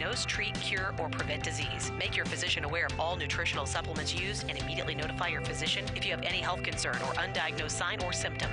diagnose, treat, cure, or prevent disease. Make your physician aware of all nutritional supplements used and immediately notify your physician if you have any health concern or undiagnosed sign or symptom.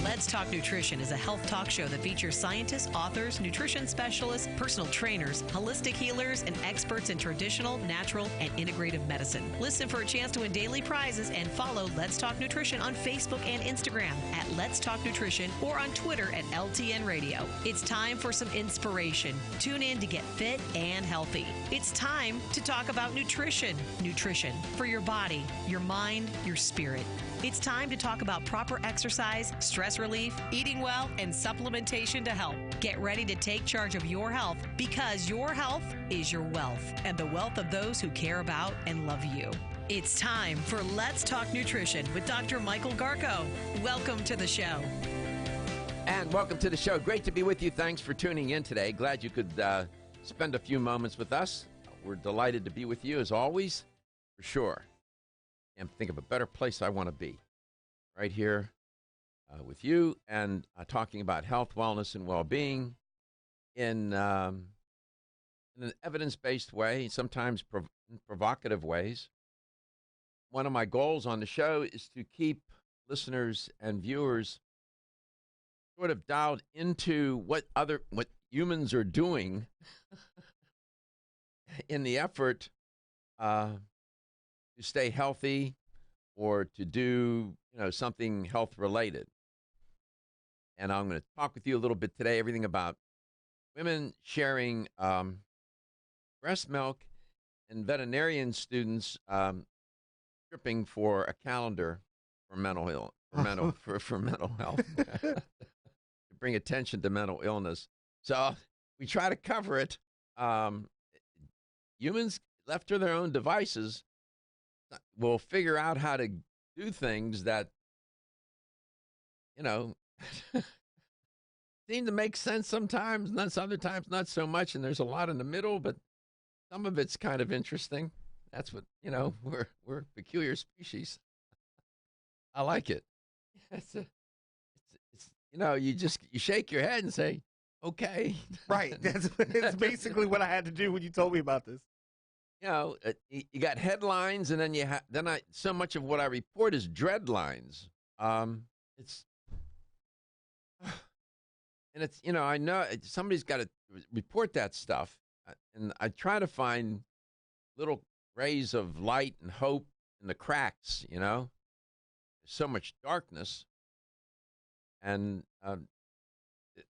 Let's Talk Nutrition is a health talk show that features scientists, authors, nutrition specialists, personal trainers, holistic healers, and experts in traditional, natural, and integrative medicine. Listen for a chance to win daily prizes and follow Let's Talk Nutrition on Facebook and Instagram at Let's Talk Nutrition or on Twitter at LTN Radio. It's time for some inspiration. Tune in to get fit and healthy. It's time to talk about nutrition. Nutrition for your body, your mind, your spirit. It's time to talk about proper exercise, stress relief, eating well, and supplementation to help. Get ready to take charge of your health because your health is your wealth and the wealth of those who care about and love you. It's time for Let's Talk Nutrition with Dr. Michael Garko. Welcome to the show. And welcome to the show. Great to be with you. Thanks for tuning in today. Glad you could spend a few moments with us. We're delighted to be with you as always, for sure. And think of a better place I want to be, right here with you and talking about health, wellness, and well-being in an evidence-based way, sometimes in provocative ways. One of my goals on the show is to keep listeners and viewers sort of dialed into what humans are doing in the effort to stay healthy or to do, something health related. And I'm going to talk with you a little bit today, everything about women sharing breast milk and veterinarian students stripping for a calendar for mental health, for mental health, to bring attention to mental illness. So we try to cover it. Humans left to their own devices will figure out how to do things that, seem to make sense sometimes, not other times, not so much. And there's a lot in the middle, but some of it's kind of interesting. That's what, we're a peculiar species. I like it. You shake your head and say, okay. Right. That's basically what I had to do when you told me about this. You got headlines, and then so much of what I report is dread lines. I know somebody's got to report that stuff, and I try to find little rays of light and hope in the cracks. There's so much darkness, and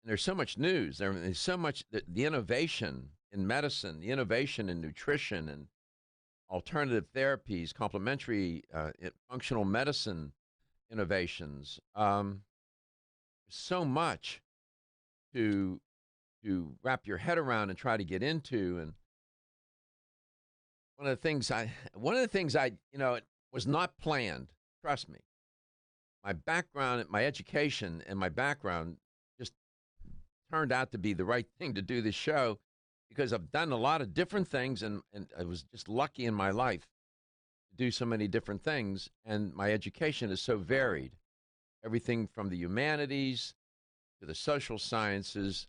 there's so much news. There's so much the innovation in medicine, the innovation in nutrition and alternative therapies, complementary functional medicine innovations. So much to wrap your head around and try to get into. And one of the things I it was not planned. Trust me. My background, my education, and my background just turned out to be the right thing to do this show, because I've done a lot of different things, and I was just lucky in my life to do so many different things, and my education is so varied. Everything from the humanities to the social sciences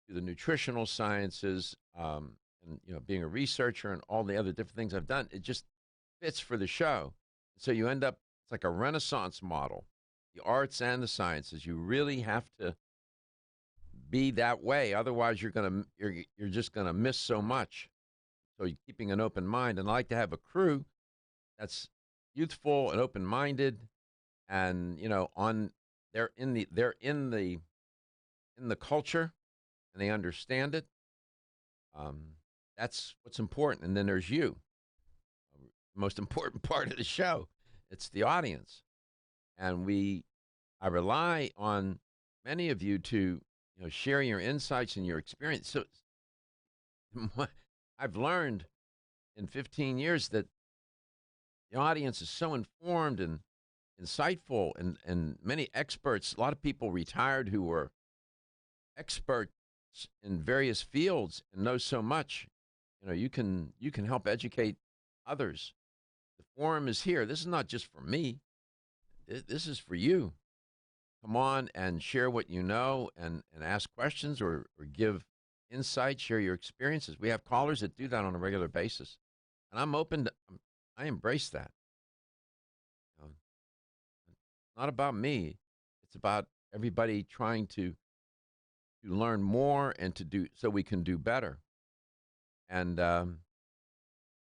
to the nutritional sciences, and being a researcher and all the other different things I've done, it just fits for the show. So you end up, it's like a Renaissance model, the arts and the sciences. You really have to be that way, otherwise you're just gonna miss so much. So you're keeping an open mind, and I like to have a crew that's youthful and open-minded, and they're in the culture, and they understand it. That's what's important. And then there's you, the most important part of the show. It's the audience, and I rely on many of you to sharing your insights and your experience. So I've learned in 15 years that the audience is so informed and insightful, and many experts, a lot of people retired who were experts in various fields and know so much. You can help educate others. The forum is here. This is not just for me. This is for you. Come on and share what you know, and ask questions or give insights, share your experiences. We have callers that do that on a regular basis, and I'm open to. I embrace that. You know, it's not about me; it's about everybody trying to learn more and to do so we can do better. And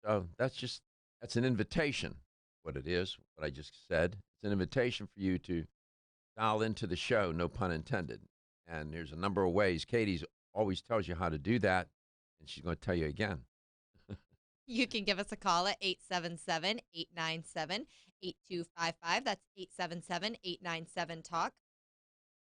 so that's an invitation. What it is, what I just said, it's an invitation for you to dial into the show. No pun intended. And there's a number of ways. Katie's always tells you how to do that, and she's going to tell you again. You can give us a call at 877-897-8255. That's 877-897-TALK.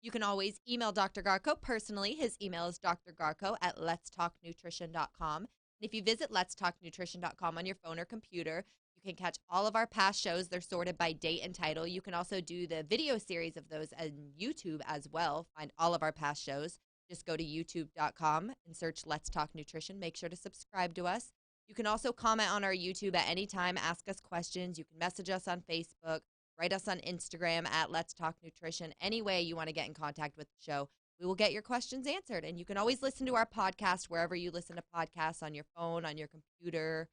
You can always email Dr. Garko personally. His email is drgarko@letstalknutrition.com. And if you visit letstalknutrition.com on your phone or computer, you can catch all of our past shows. They're sorted by date and title. You can also do the video series of those on YouTube as well. Find all of our past shows. Just go to youtube.com and search Let's Talk Nutrition. Make sure to subscribe to us. You can also comment on our YouTube at any time, ask us questions. You can message us on Facebook, write us on Instagram at Let's Talk Nutrition. Any way you want to get in contact with the show, we will get your questions answered. And you can always listen to our podcast wherever you listen to podcasts, on your phone, on your computer.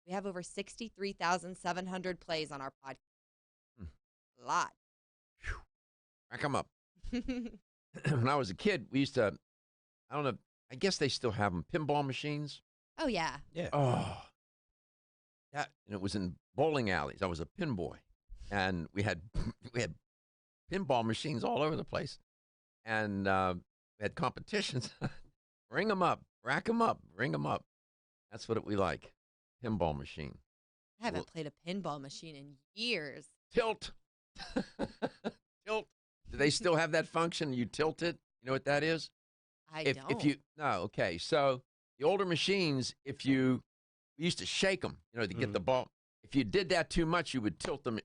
We have over 63,700 plays on our podcast. A lot. Rack 'em up. When I was a kid, we used to, I don't know, I guess they still have them, pinball machines. Oh, yeah. Yeah. Oh, and it was in bowling alleys. I was a pin boy, and we had pinball machines all over the place, and we had competitions. Ring them up, rack them up, ring them up. That's what we like. Pinball machine. I haven't played a pinball machine in years. Tilt. Tilt. Do they still have that function? You tilt it. You know what that is? I don't. If you no, okay. So the older machines, we used to shake them, to get the ball. If you did that too much, you would tilt them,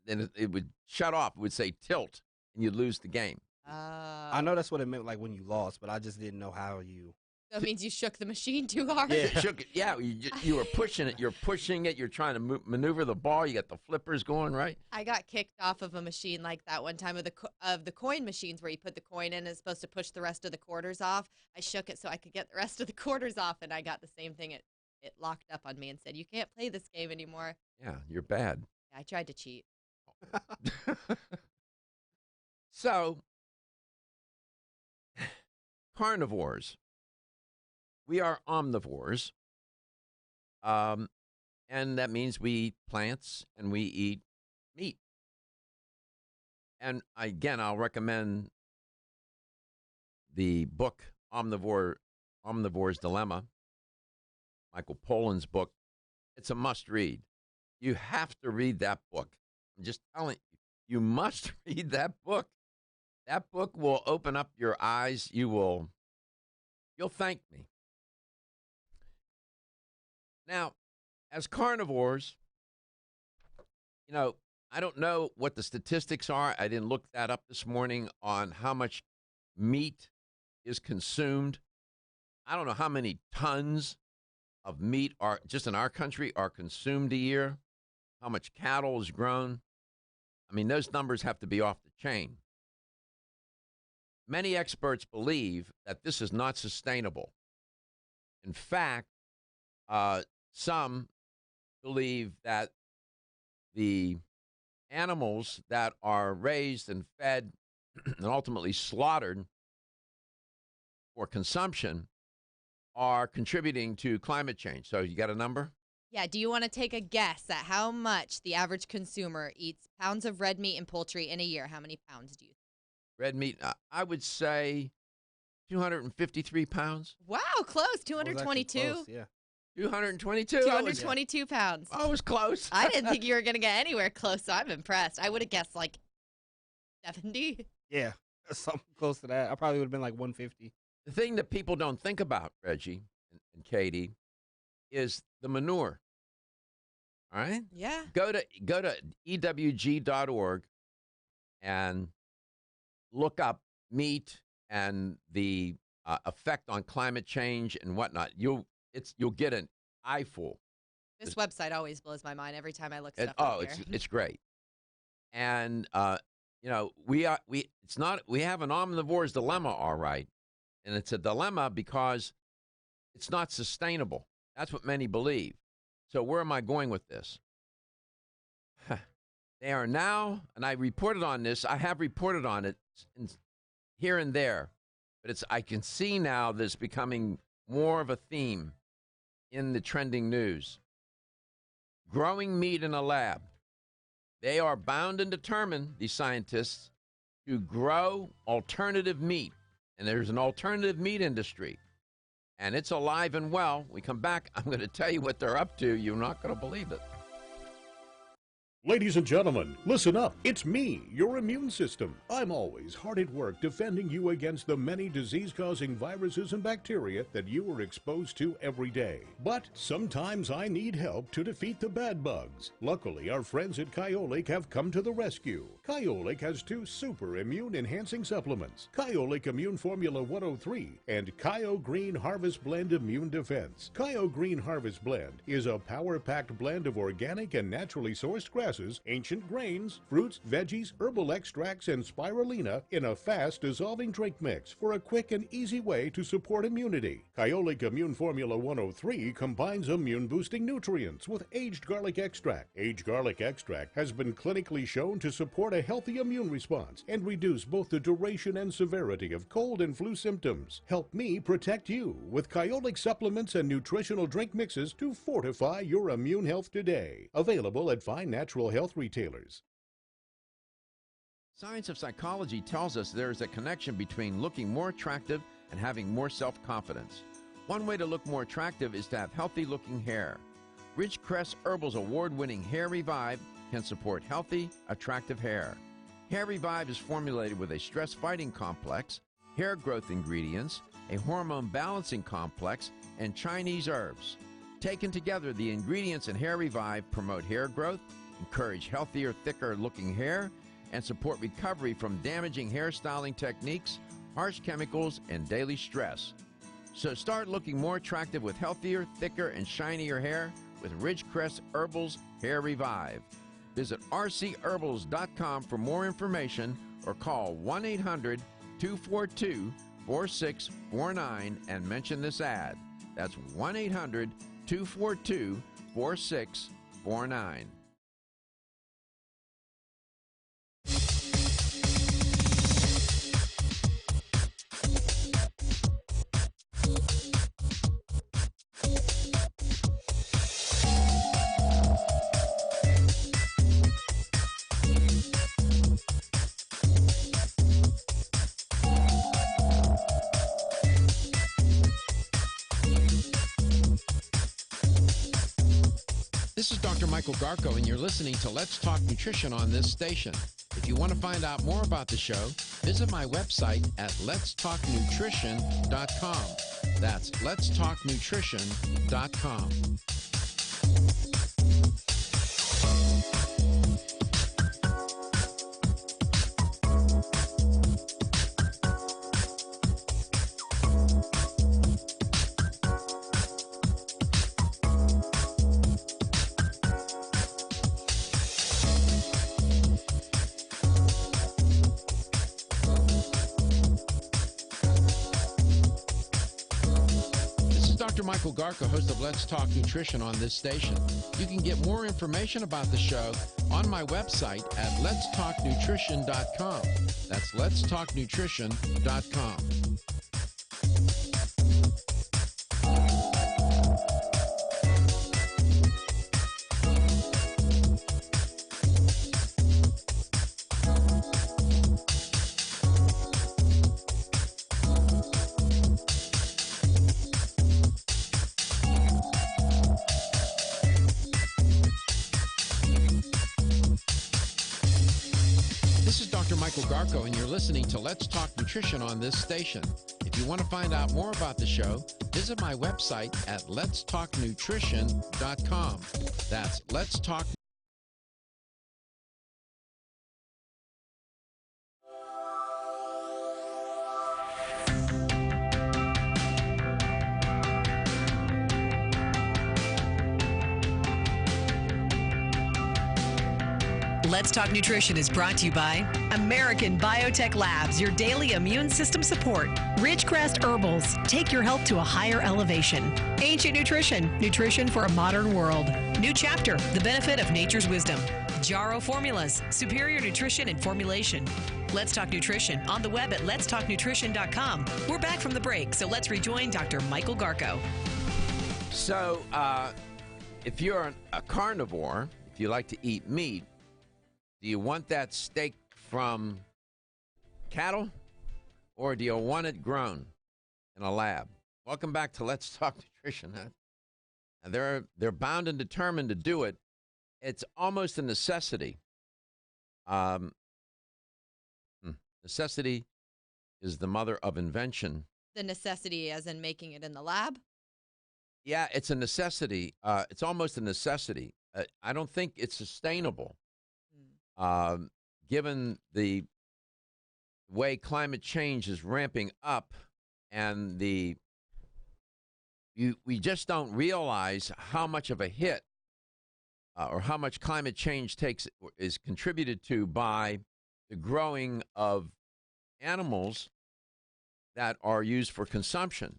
then it would shut off. It would say tilt, and you'd lose the game. I know that's what it meant, like when you lost, but I just didn't know how you. So it means you shook the machine too hard? Yeah. Shook it. Yeah, you were pushing it. You're pushing it. You're trying to maneuver the ball. You got the flippers going, right? I got kicked off of a machine like that one time of the coin machines where you put the coin in and it's supposed to push the rest of the quarters off. I shook it so I could get the rest of the quarters off, and I got the same thing. It locked up on me and said, "You can't play this game anymore." Yeah, you're bad. I tried to cheat. So, carnivores. We are omnivores, and that means we eat plants and we eat meat. And again, I'll recommend the book Omnivore's Dilemma, Michael Pollan's book. It's a must-read. You have to read that book. I'm just telling you, you must read that book. That book will open up your eyes. You'll thank me. Now, as carnivores, I don't know what the statistics are. I didn't look that up this morning on how much meat is consumed. I don't know how many tons of meat are just in our country are consumed a year, how much cattle is grown. I mean, those numbers have to be off the chain. Many experts believe that this is not sustainable. In fact, some believe that the animals that are raised and fed and ultimately slaughtered for consumption are contributing to climate change. So you got a number? Yeah, do you want to take a guess at how much the average consumer eats pounds of red meat and poultry in a year? How many pounds do you think? Red meat, I would say 253 pounds. Wow, close. 222. Close, yeah. 222. 222 pounds. I was close. I didn't think you were going to get anywhere close, so I'm impressed. I would have guessed like 70. Yeah, something close to that. I probably would have been like 150. The thing that people don't think about, Reggie and Katie, is the manure. All right? Yeah. Go to ewg.org and look up meat and the effect on climate change and whatnot. You'll get an eyeful. This website always blows my mind every time I look stuff up here. It's great. And we have an omnivore's dilemma, all right. And it's a dilemma because it's not sustainable. That's what many believe. So where am I going with this? They are now, and I reported on this, I have reported on it here and there, but I can see now that it's becoming more of a theme in the trending news. Growing meat in a lab. They are bound and determined, these scientists, to grow alternative meat. And there's an alternative meat industry. And it's alive and well. We come back, I'm going to tell you what they're up to. You're not going to believe it. Ladies and gentlemen, listen up. It's me, your immune system. I'm always hard at work defending you against the many disease-causing viruses and bacteria that you are exposed to every day. But sometimes I need help to defeat the bad bugs. Luckily, our friends at Kyolic have come to the rescue. Kyolic has 2 super immune-enhancing supplements, Kyolic Immune Formula 103 and Kyo Green Harvest Blend Immune Defense. Kyo Green Harvest Blend is a power-packed blend of organic and naturally sourced grasses, ancient grains, fruits, veggies, herbal extracts, and spirulina in a fast-dissolving drink mix for a quick and easy way to support immunity. Kyolic Immune Formula 103 combines immune-boosting nutrients with aged garlic extract. Aged garlic extract has been clinically shown to support a healthy immune response and reduce both the duration and severity of cold and flu symptoms. Help me protect you with Kyolic supplements and nutritional drink mixes to fortify your immune health today. Available at fine natural health retailers. Science of psychology tells us there is a connection between looking more attractive and having more self-confidence. One way to look more attractive is to have healthy-looking hair. Ridgecrest Herbal's award-winning Hair Revive can support healthy, attractive hair. Hair Revive is formulated with a stress-fighting complex, hair growth ingredients, a hormone balancing complex, and Chinese herbs. Taken together, the ingredients in Hair Revive promote hair growth, encourage healthier, thicker-looking hair, and support recovery from damaging hairstyling techniques, harsh chemicals, and daily stress. So start looking more attractive with healthier, thicker, and shinier hair with Ridgecrest Herbal's Hair Revive. Visit rcherbals.com for more information or call 1-800-242-4649 and mention this ad. That's 1-800-242-4649. This is Dr. Michael Garko, and you're listening to Let's Talk Nutrition on this station. If you want to find out more about the show, visit my website at letstalknutrition.com. That's letstalknutrition.com. Michael Garko, host of Let's Talk Nutrition on this station. You can get more information about the show on my website at letstalknutrition.com. That's letstalknutrition.com. Garko, and you're listening to Let's Talk Nutrition on this station. If you want to find out more about the show, visit my website at letstalknutrition.com. That's Let's Talk. Let's Talk Nutrition is brought to you by American Biotech Labs, your daily immune system support. Ridgecrest Herbals, take your health to a higher elevation. Ancient Nutrition, nutrition for a modern world. New Chapter, the benefit of nature's wisdom. Jarro Formulas, superior nutrition and formulation. Let's Talk Nutrition on the web at letstalknutrition.com. We're back from the break, so let's rejoin Dr. Michael Garko. So, if you're a carnivore, if you like to eat meat, do you want that steak from cattle, or do you want it grown in a lab? Welcome back to Let's Talk Nutrition. And they're bound and determined to do it. It's almost a necessity. Necessity is the mother of invention. The necessity as in making it in the lab? Yeah, it's a necessity. It's almost a necessity. I don't think it's sustainable, given the way climate change is ramping up, and we just don't realize how much of a hit or how much climate change is contributed to by the growing of animals that are used for consumption.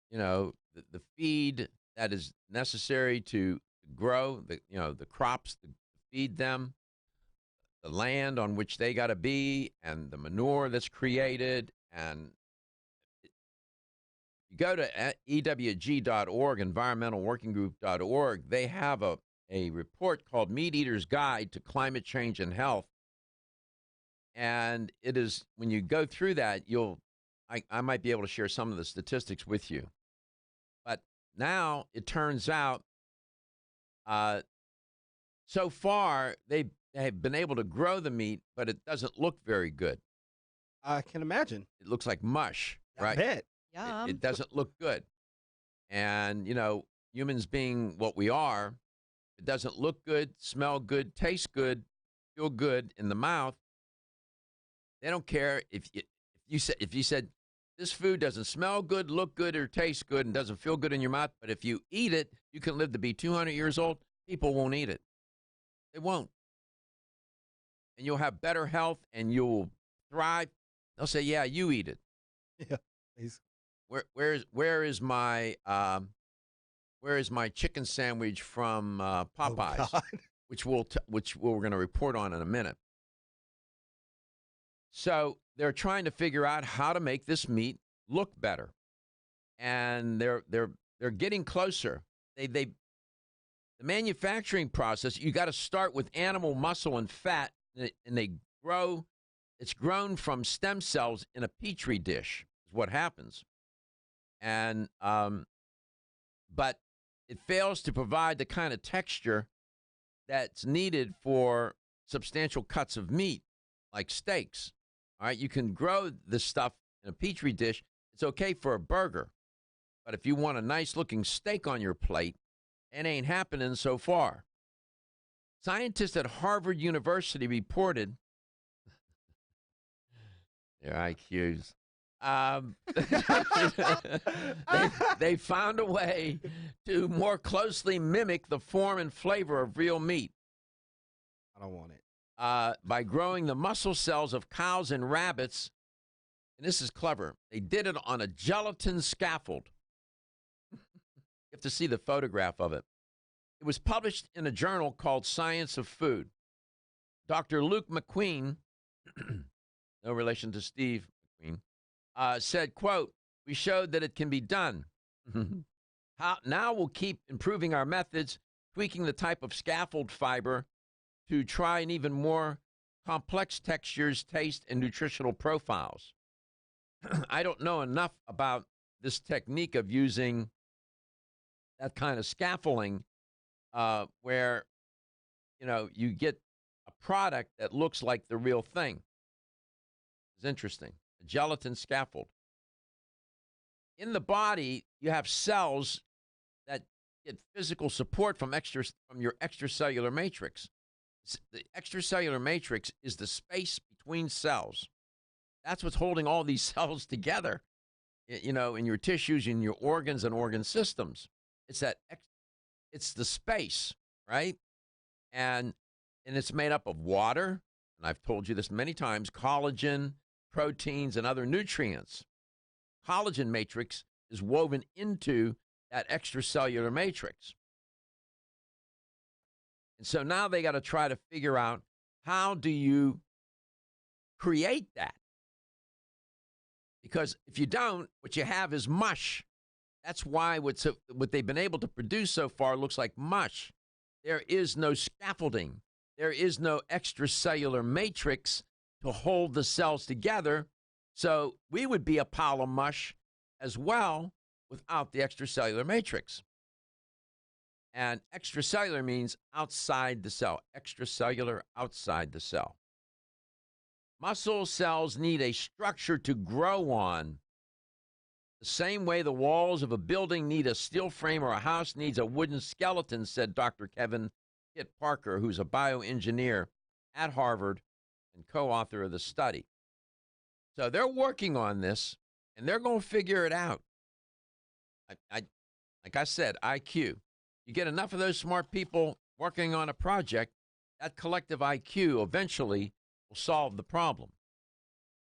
You know, the feed that is necessary to grow the crops to feed them, the land on which they got to be, and the manure that's created. And you go to EWG.org, environmentalworkinggroup.org, they have a report called Meat Eater's Guide to Climate Change and Health. And it is, when you go through that, I might be able to share some of the statistics with you. But now it turns out, so far, they have been able to grow the meat, but it doesn't look very good. I can imagine. It looks like mush, right? I bet. Yum. It doesn't look good. And, humans being what we are, it doesn't look good, smell good, taste good, feel good in the mouth. They don't care if you said this food doesn't smell good, look good, or taste good, and doesn't feel good in your mouth, but if you eat it, you can live to be 200 years old. People won't eat it. They won't. And you'll have better health, and you'll thrive. They'll say, "Yeah, you eat it." Yeah. Basically. Where is my chicken sandwich from Popeyes, Oh, which we're going to report on in a minute. So they're trying to figure out how to make this meat look better, and they're getting closer. The manufacturing process, you got to start with animal muscle and fat, and it's grown from stem cells in a petri dish is what happens. And but it fails to provide the kind of texture that's needed for substantial cuts of meat, like steaks. All right, you can grow this stuff in a petri dish. It's okay for a burger. But if you want a nice-looking steak on your plate, it ain't happening so far. Scientists at Harvard University reported their IQs. They found a way to more closely mimic the form and flavor of real meat. I don't want it. By growing the muscle cells of cows and rabbits, and this is clever, they did it on a gelatin scaffold. You have to see the photograph of it. It was published in a journal called Science of Food. Dr. Luke McQueen, no relation to Steve McQueen, said, quote, "We showed that it can be done. Now we'll keep improving our methods, tweaking the type of scaffold fiber to try an even more complex textures, taste, and nutritional profiles." I don't know enough about this technique of using that kind of scaffolding where, you get a product that looks like the real thing. It's interesting. A gelatin scaffold. In the body, you have cells that get physical support from your extracellular matrix. The extracellular matrix is the space between cells. That's what's holding all these cells together, in your tissues, in your organs and organ systems. It's the space, right? And and it's made up of water, and I've told you this many times, collagen, proteins, and other nutrients. Collagen matrix is woven into that extracellular matrix. And so now they got to try to figure out, how do you create that? Because if you don't, what you have is mush. That's why what they've been able to produce so far looks like mush. There is no scaffolding. There is no extracellular matrix to hold the cells together. So we would be a pile of mush as well without the extracellular matrix. And extracellular means outside the cell. Extracellular, outside the cell. Muscle cells need a structure to grow on. The same way the walls of a building need a steel frame or a house needs a wooden skeleton, said Dr. Kevin Kit Parker, who's a bioengineer at Harvard and co-author of the study. So they're working on this, and they're going to figure it out. Like I said, IQ. You get enough of those smart people working on a project, that collective IQ eventually will solve the problem.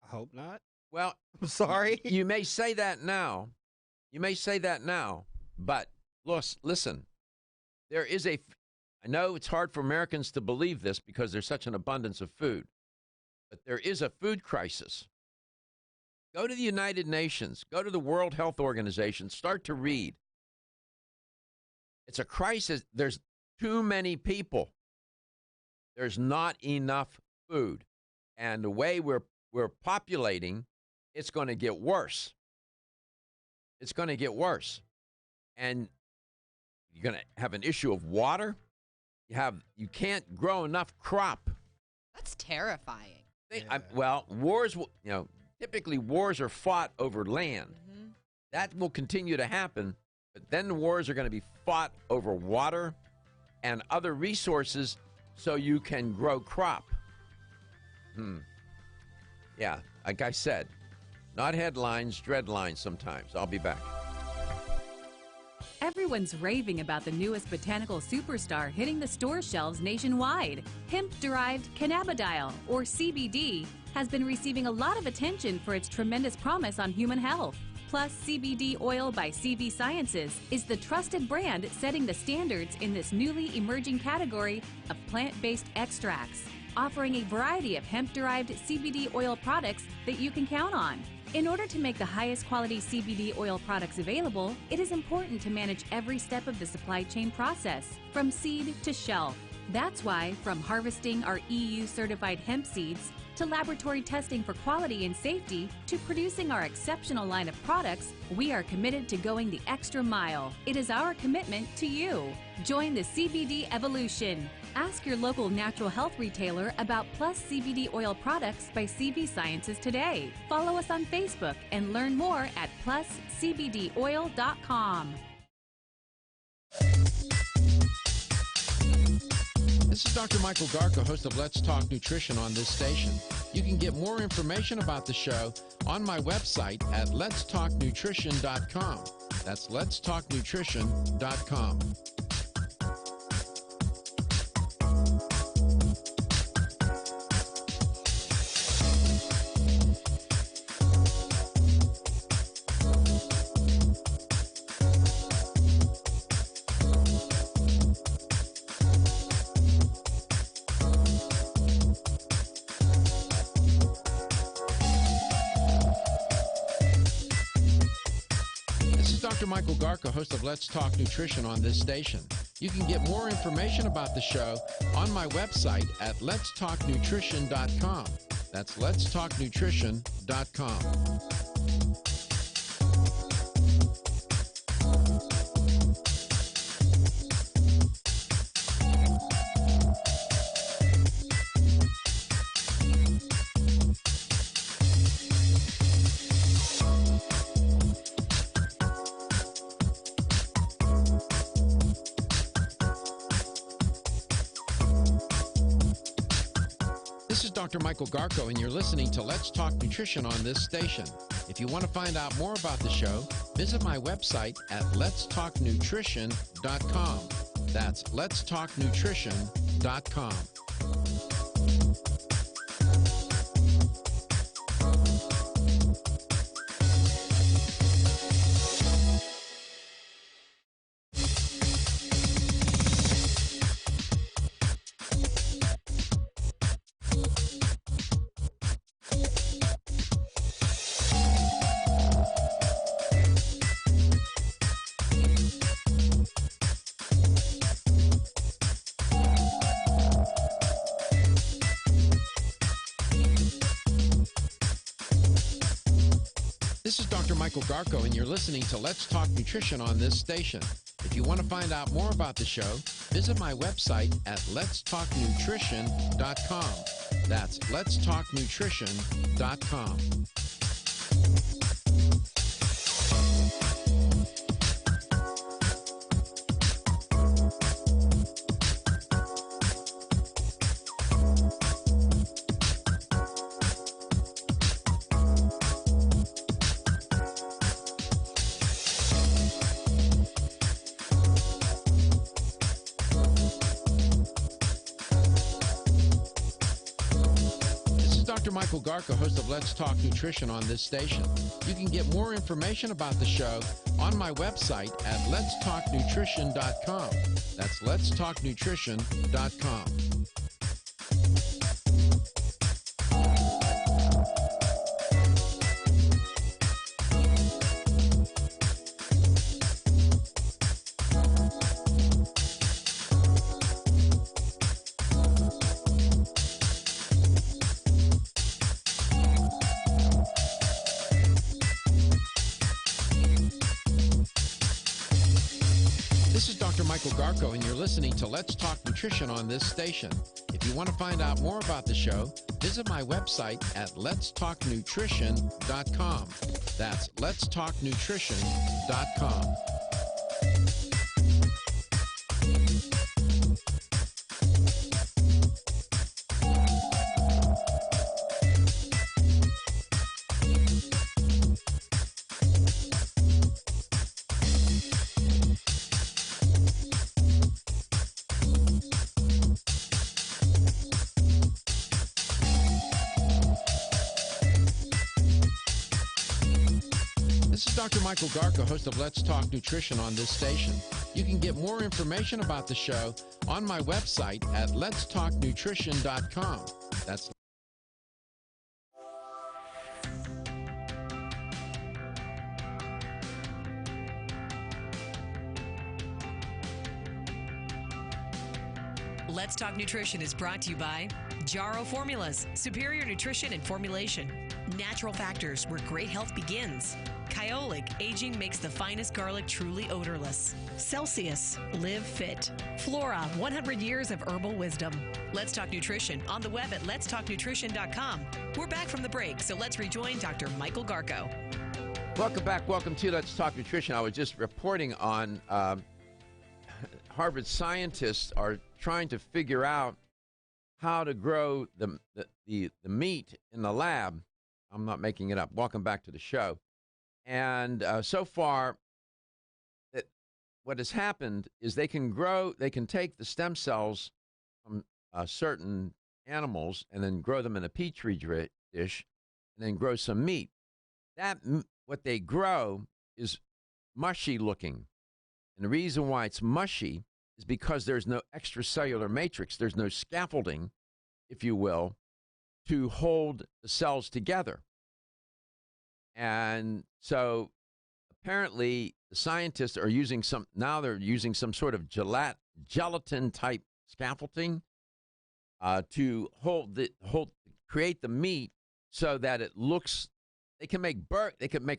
I hope not. Well, I'm sorry. You may say that now. You may say that now, but listen, there is I know it's hard for Americans to believe this because there's such an abundance of food, but there is a food crisis. Go to the United Nations, go to the World Health Organization, start to read. It's a crisis. There's too many people. There's not enough food. And the way we're populating, it's going to get worse. It's going to get worse. And you're going to have an issue of water. You can't grow enough crop. That's terrifying. Wars, typically wars are fought over land. Mm-hmm. That will continue to happen, but then the wars are going to be fought over water and other resources so you can grow crop. Yeah, like I said, not headlines, dreadlines sometimes. I'll be back. Everyone's raving about the newest botanical superstar hitting the store shelves nationwide. Hemp-derived cannabidiol, or CBD, has been receiving a lot of attention for its tremendous promise on human health. Plus, CBD Oil by CV Sciences is the trusted brand setting the standards in this newly emerging category of plant-based extracts, offering a variety of hemp-derived CBD oil products that you can count on. In order to make the highest quality CBD oil products available, it is important to manage every step of the supply chain process, from seed to shelf. That's why, from harvesting our EU-certified hemp seeds, to laboratory testing for quality and safety, to producing our exceptional line of products, we are committed to going the extra mile. It is our commitment to you. Join the CBD evolution. Ask your local natural health retailer about Plus CBD oil products by CV Sciences today. Follow us on Facebook and learn more at pluscbdoil.com. This is Dr. Michael Garko, host of Let's Talk Nutrition on this station. You can get more information about the show on my website at letstalknutrition.com. That's letstalknutrition.com. Dr. Michael Garko, host of Let's Talk Nutrition on this station. You can get more information about the show on my website at letstalknutrition.com. That's letstalknutrition.com. This is Dr. Michael Garko, and you're listening to Let's Talk Nutrition on this station. If you want to find out more about the show, visit my website at letstalknutrition.com. That's letstalknutrition.com. This is Dr. Michael Garko, and you're listening to Let's Talk Nutrition on this station. If you want to find out more about the show, visit my website at letstalknutrition.com. That's letstalknutrition.com. Dr. Michael Garko, host of Let's Talk Nutrition on this station. You can get more information about the show on my website at letstalknutrition.com. That's letstalknutrition.com. This is Dr. Michael Garko, and you're listening to Let's Talk Nutrition on this station. If you want to find out more about the show, visit my website at letstalknutrition.com. That's letstalknutrition.com. This is Dr. Michael Garko, host of Let's Talk Nutrition on this station. You can get more information about the show on my website at letstalknutrition.com. That's Let's Talk Nutrition is brought to you by Jarrow Formulas, superior nutrition and formulation. Natural Factors, where great health begins. Kyolic, aging makes the finest garlic truly odorless. Celsius, live fit. Flora, 100 years of herbal wisdom. Let's Talk Nutrition on the web at letstalknutrition.com. We're back from the break, so let's rejoin Dr. Michael Garko. Welcome back. Welcome to Let's Talk Nutrition. I was just reporting on Harvard scientists are trying to figure out how to grow the meat in the lab. I'm not making it up. Welcome back to the show. And so far, what has happened is they can take the stem cells from certain animals and then grow them in a petri dish and then grow some meat. What they grow is mushy looking. And the reason why it's mushy is because there's no extracellular matrix. There's no scaffolding, if you will, to hold the cells together. And so apparently the scientists are using some sort of gelatin type scaffolding to create the meat so that it looks, they can make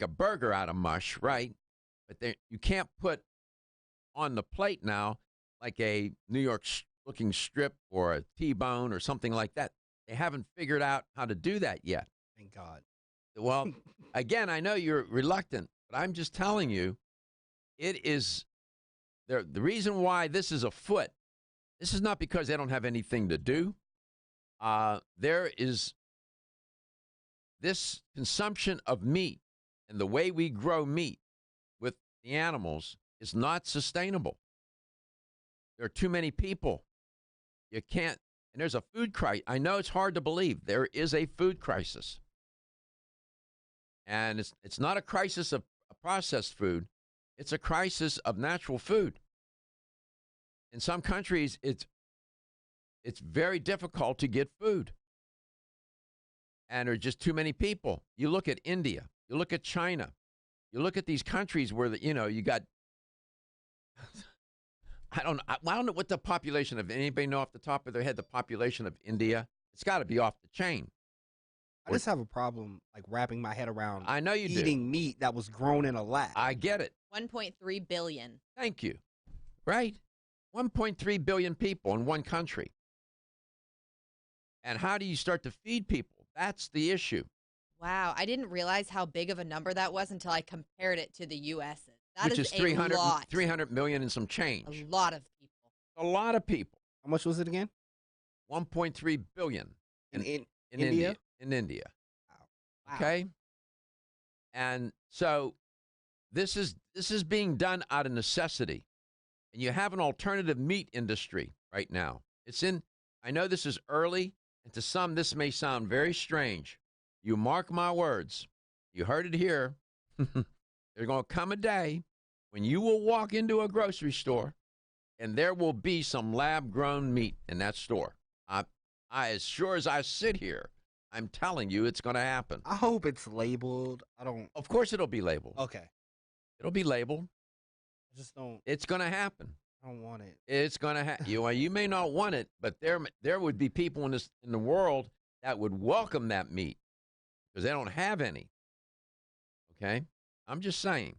a burger out of mush, right? But you can't put on the plate now like a New York looking strip or a T-bone or something like that. They haven't figured out how to do that yet. Thank God. Well, again, I know you're reluctant, but I'm just telling you, it is the reason why this is afoot. This is not because they don't have anything to do. There is this consumption of meat and the way we grow meat with the animals is not sustainable. There are too many people. You can't, and there's a food crisis. I know it's hard to believe. There is a food crisis. And it's not a crisis of processed food. It's a crisis of natural food. In some countries, it's very difficult to get food. And there are just too many people. You look at India. You look at China. You look at these countries where, you got, I don't know what the population of, anybody know off the top of their head the population of India? It's got to be off the chain. I just have a problem like wrapping my head around I know you eating meat that was grown in a lab. I get it. 1.3 billion. Thank you. Right? 1.3 billion people in one country. And how do you start to feed people? That's the issue. Wow, I didn't realize how big of a number that was until I compared it to the U.S. Which is 300, a lot. 300 million and some change. A lot of people. A lot of people. How much was it again? 1.3 billion In India. In India. Wow. Okay? And so this is being done out of necessity. And you have an alternative meat industry right now. I know this is early, and to some this may sound very strange. You mark my words. You heard it here. There's going to come a day when you will walk into a grocery store and there will be some lab-grown meat in that store. As sure as I sit here, I'm telling you it's going to happen. I hope it's labeled. Of course it'll be labeled. Okay. It'll be labeled. I just don't. It's going to happen. I don't want it. It's going to happen. You may not want it, but there would be people in the world that would welcome that meat because they don't have any. Okay? I'm just saying.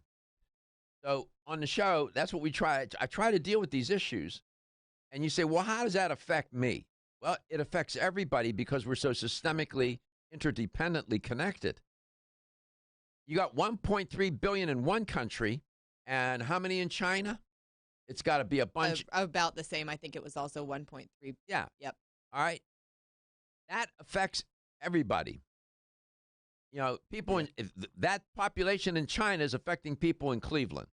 So on the show, that's what we try. I try to deal with these issues. And you say, well, how does that affect me? Well, it affects everybody because we're so systemically, interdependently connected. You got 1.3 billion in one country, and how many in China? It's got to be a bunch. About the same. I think it was also 1.3. Yeah. Yep. All right. That affects everybody. People that population in China is affecting people in Cleveland.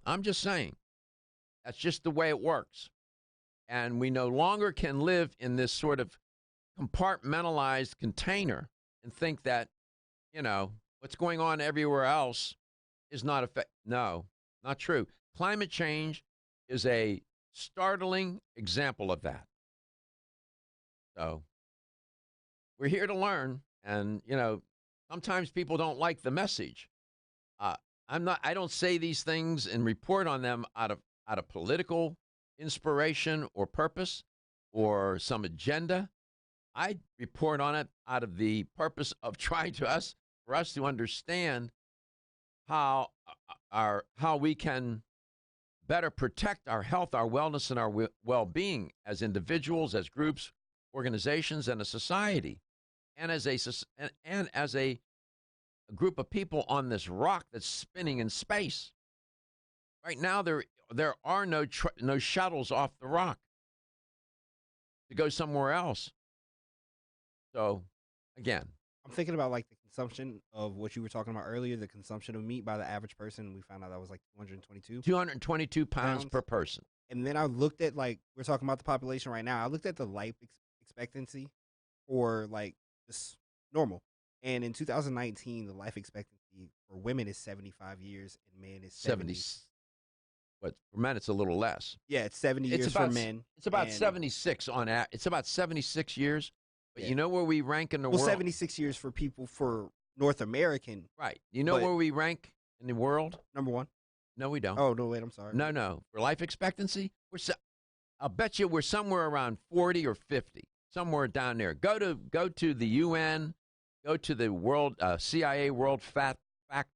I'm just saying. That's just the way it works. And we no longer can live in this sort of compartmentalized container and think that, what's going on everywhere else is not No, not true. Climate change is a startling example of that. So we're here to learn. And, sometimes people don't like the message. I don't say these things and report on them out of political inspiration or purpose or some agenda. I report on it out of the purpose of trying for us to understand how we can better protect our health, our wellness, and our well-being as individuals, as groups, organizations, and a society, and as a group of people on this rock that's spinning in space. Right now, there are no shuttles off the rock to go somewhere else. So, again, I'm thinking about like the consumption of what you were talking about earlier, the consumption of meat by the average person. We found out that was like 222 pounds per person. And then I looked at, like, we're talking about the population right now. I looked at the life expectancy for like just normal. And in 2019, the life expectancy for women is 75 years and men is 70. But for men, it's a little less. Yeah, it's 70 years for men. It's about 76 on average. It's about 76 years. But Yeah. you know where we rank in the world? 76 years for people for North American. Right. You know But- where we rank in the world? Number one. No, we don't. Oh, no, wait, I'm sorry. No. For life expectancy, I'll bet you we're somewhere around 40 or 50, somewhere down there. Go to the UN, go to the World CIA World Fact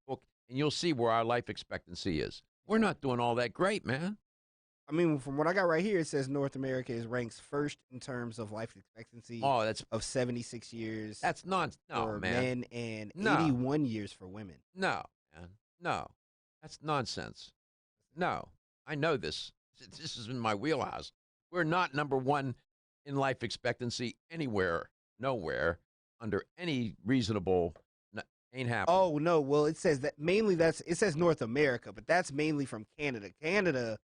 Book, and you'll see where our life expectancy is. We're not doing all that great, man. I mean, from what I got right here, it says North America is ranks first in terms of life expectancy Oh, that's of 76 years no, for man. men and No. 81 years for women. No, man. No. That's nonsense. No. I know this. This is in my wheelhouse. We're not number one in life expectancy anywhere, nowhere, under any reasonable, ain't happening. Oh, no. Well, it says that mainly it says North America, but that's mainly from Canada. Canada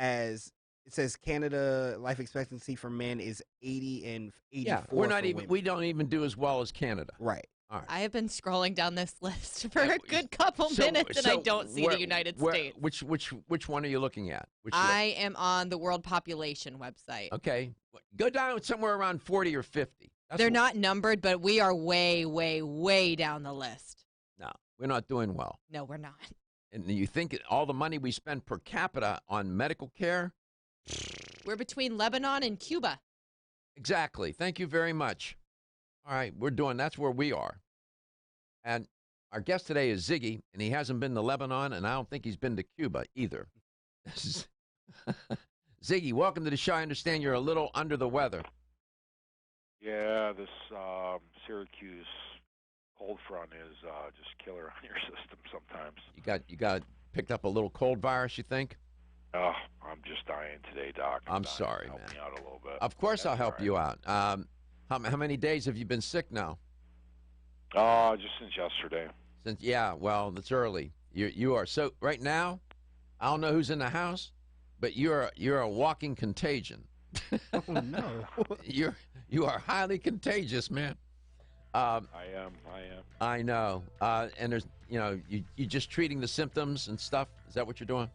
is It says Canada life expectancy for men is 80 and 84. Yeah, we're not for even. women. We don't even do as well as Canada. Right. All right. I have been scrolling down this list for Yeah, a good couple minutes, and I don't see the United States. Which one are you looking at? I am on the World Population website. Okay, go down somewhere around 40 or 50. They're not numbered, but we are way, way, way down the list. No, we're not doing well. No, we're not. And you think all the money we spend per capita on medical care? We're between Lebanon and Cuba. Exactly. Thank you very much. All right, that's where we are. And our guest today is Ziggy, and he hasn't been to Lebanon, and I don't think he's been to Cuba either. Ziggy, welcome to the show. I understand you're a little under the weather. Yeah, this Syracuse cold front is just killer on your system sometimes. You got picked up a little cold virus, you think? Oh, I'm just dying today, Doc. I'm sorry, Help man. me out a little bit. Of course I'll help all right. you out. How many days have you been sick now? Just since yesterday. Well, it's early. You are so right now. I don't know who's in the house, but you're a walking contagion. Oh no. You are highly contagious, man. I am. I know. And there's you just treating the symptoms and stuff. Is that what you're doing?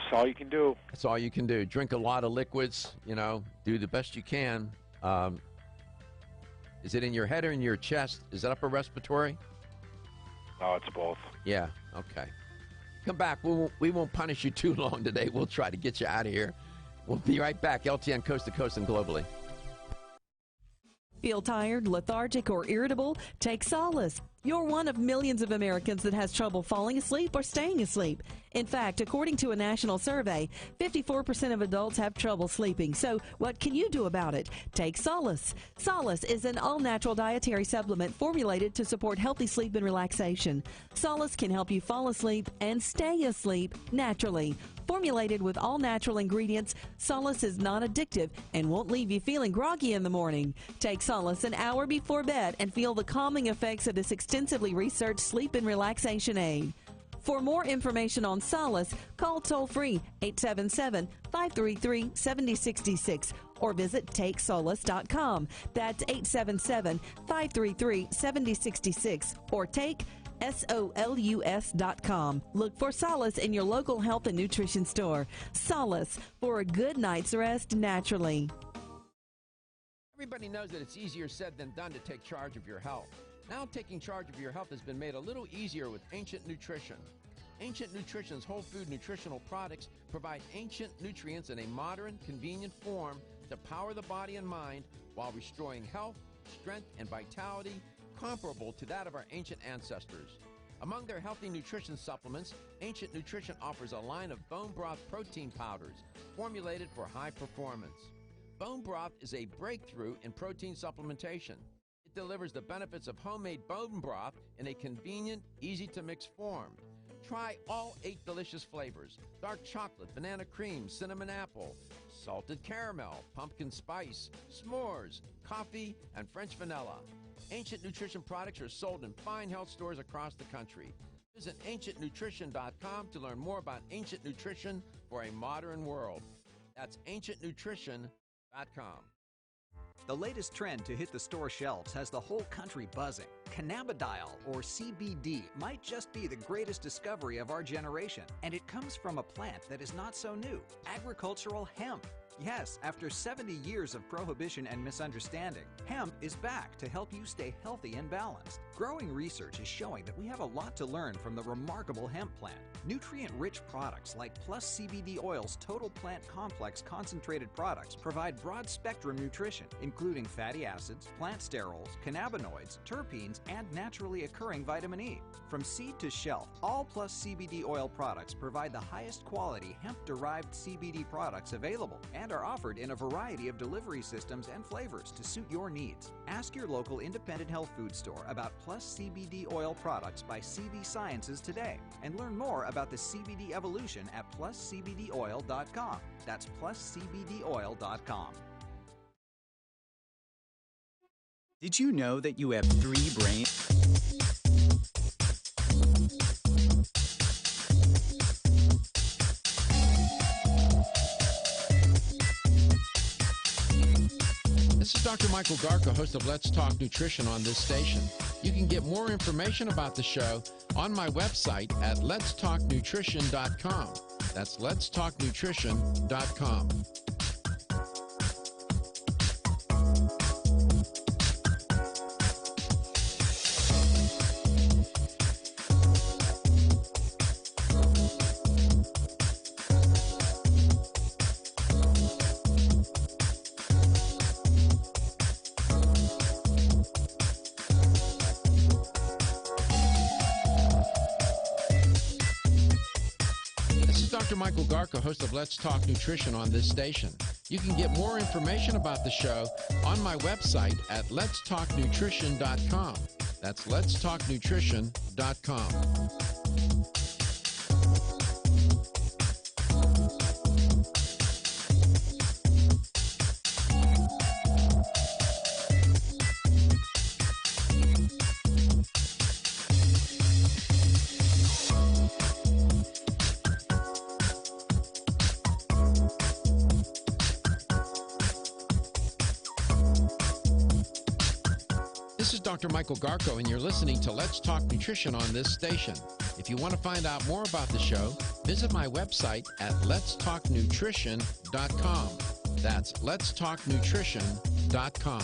That's all you can do. That's all you can do. Drink a lot of liquids. Do the best you can. Is it in your head or in your chest? Is that upper respiratory? No, it's both. Yeah. Okay. Come back. We won't punish you too long today. We'll try to get you out of here. We'll be right back. LTN Coast to Coast and globally. Feel tired, lethargic, or irritable? Take Solace. You're one of millions of Americans that has trouble falling asleep or staying asleep. In fact, according to a national survey, 54% of adults have trouble sleeping. So what can you do about it? Take Solace. Solace is an all-natural dietary supplement formulated to support healthy sleep and relaxation. Solace can help you fall asleep and stay asleep naturally. Formulated with all-natural ingredients, Solace is non-addictive and won't leave you feeling groggy in the morning. Take Solace an hour before bed and feel the calming effects of this extensively researched sleep and relaxation aid. For more information on Solace, call toll-free 877-533-7066 or visit TakeSolace.com. That's 877-533-7066 or take SOLUS.com. Look for Solace in your local health and nutrition store. Solace, for a good night's rest naturally. Everybody knows that it's easier said than done to take charge of your health. Now taking charge of your health has been made a little easier with Ancient Nutrition. Ancient Nutrition's whole food nutritional products provide ancient nutrients in a modern, convenient form to power the body and mind while restoring health, strength, and vitality comparable to that of our ancient ancestors. Among their healthy nutrition supplements, Ancient Nutrition offers a line of bone broth protein powders formulated for high performance. Bone broth is a breakthrough in protein supplementation. It delivers the benefits of homemade bone broth in a convenient, easy-to-mix form. Try all 8 delicious flavors: dark chocolate, banana cream, cinnamon apple, salted caramel, pumpkin spice, s'mores, coffee, and French vanilla. Ancient Nutrition products are sold in fine health stores across the country. Visit ancientnutrition.com to learn more about Ancient Nutrition for a modern world. That's ancientnutrition.com. The latest trend to hit the store shelves has the whole country buzzing. Cannabidiol, or CBD, might just be the greatest discovery of our generation, and it comes from a plant that is not so new: agricultural hemp. Yes, after 70 years of prohibition and misunderstanding, hemp is back to help you stay healthy and balanced. Growing research is showing that we have a lot to learn from the remarkable hemp plant. Nutrient-rich products like Plus CBD Oil's Total Plant Complex concentrated products provide broad-spectrum nutrition, including fatty acids, plant sterols, cannabinoids, terpenes, and naturally occurring vitamin E. From seed to shelf, all Plus CBD Oil products provide the highest quality hemp-derived CBD products available and are offered in a variety of delivery systems and flavors to suit your needs. Ask your local independent health food store about Plus CBD Oil products by CV Sciences today and learn more about the CBD evolution at pluscbdoil.com. That's pluscbdoil.com. Did you know that you have 3 brains? is Dr. Michael Garko, host of Let's Talk Nutrition on this station. You can get more information about the show on my website at letstalknutrition.com. That's letstalknutrition.com. Dr. Michael Garko, host of Let's Talk Nutrition on this station. You can get more information about the show on my website at letstalknutrition.com. That's letstalknutrition.com. This is Dr. Michael Garko, and you're listening to Let's Talk Nutrition on this station. If you want to find out more about the show, visit my website at letstalknutrition.com. That's letstalknutrition.com.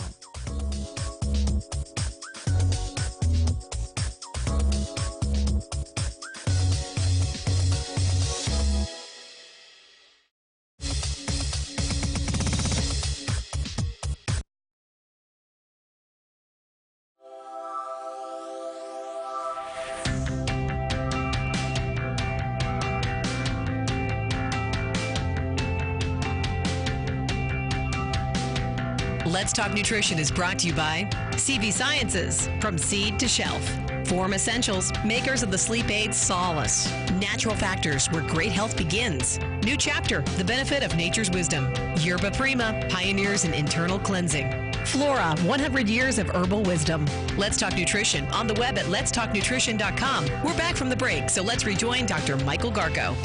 Let's Talk Nutrition is brought to you by CV Sciences, from seed to shelf. Form Essentials, makers of the sleep aid Solace. Natural Factors, where great health begins. New Chapter, the benefit of nature's wisdom. Yerba Prima, pioneers in internal cleansing. Flora, 100 years of herbal wisdom. Let's Talk Nutrition, on the web at letstalknutrition.com. We're back from the break, so let's rejoin Dr. Michael Garko.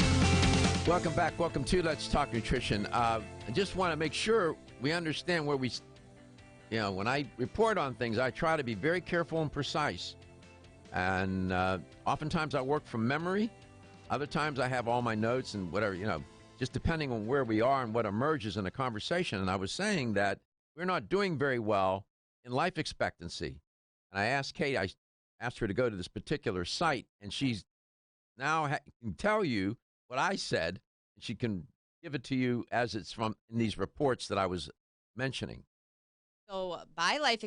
Welcome back. Welcome to Let's Talk Nutrition. I just want to make sure we understand where we, when I report on things, I try to be very careful and precise. And oftentimes I work from memory. Other times I have all my notes and whatever, just depending on where we are and what emerges in a conversation. And I was saying that we're not doing very well in life expectancy. And I asked Kate, I asked her to go to this particular site, and she's now can tell you what I said. And she can give it to you as it's from in these reports that I was mentioning. So by life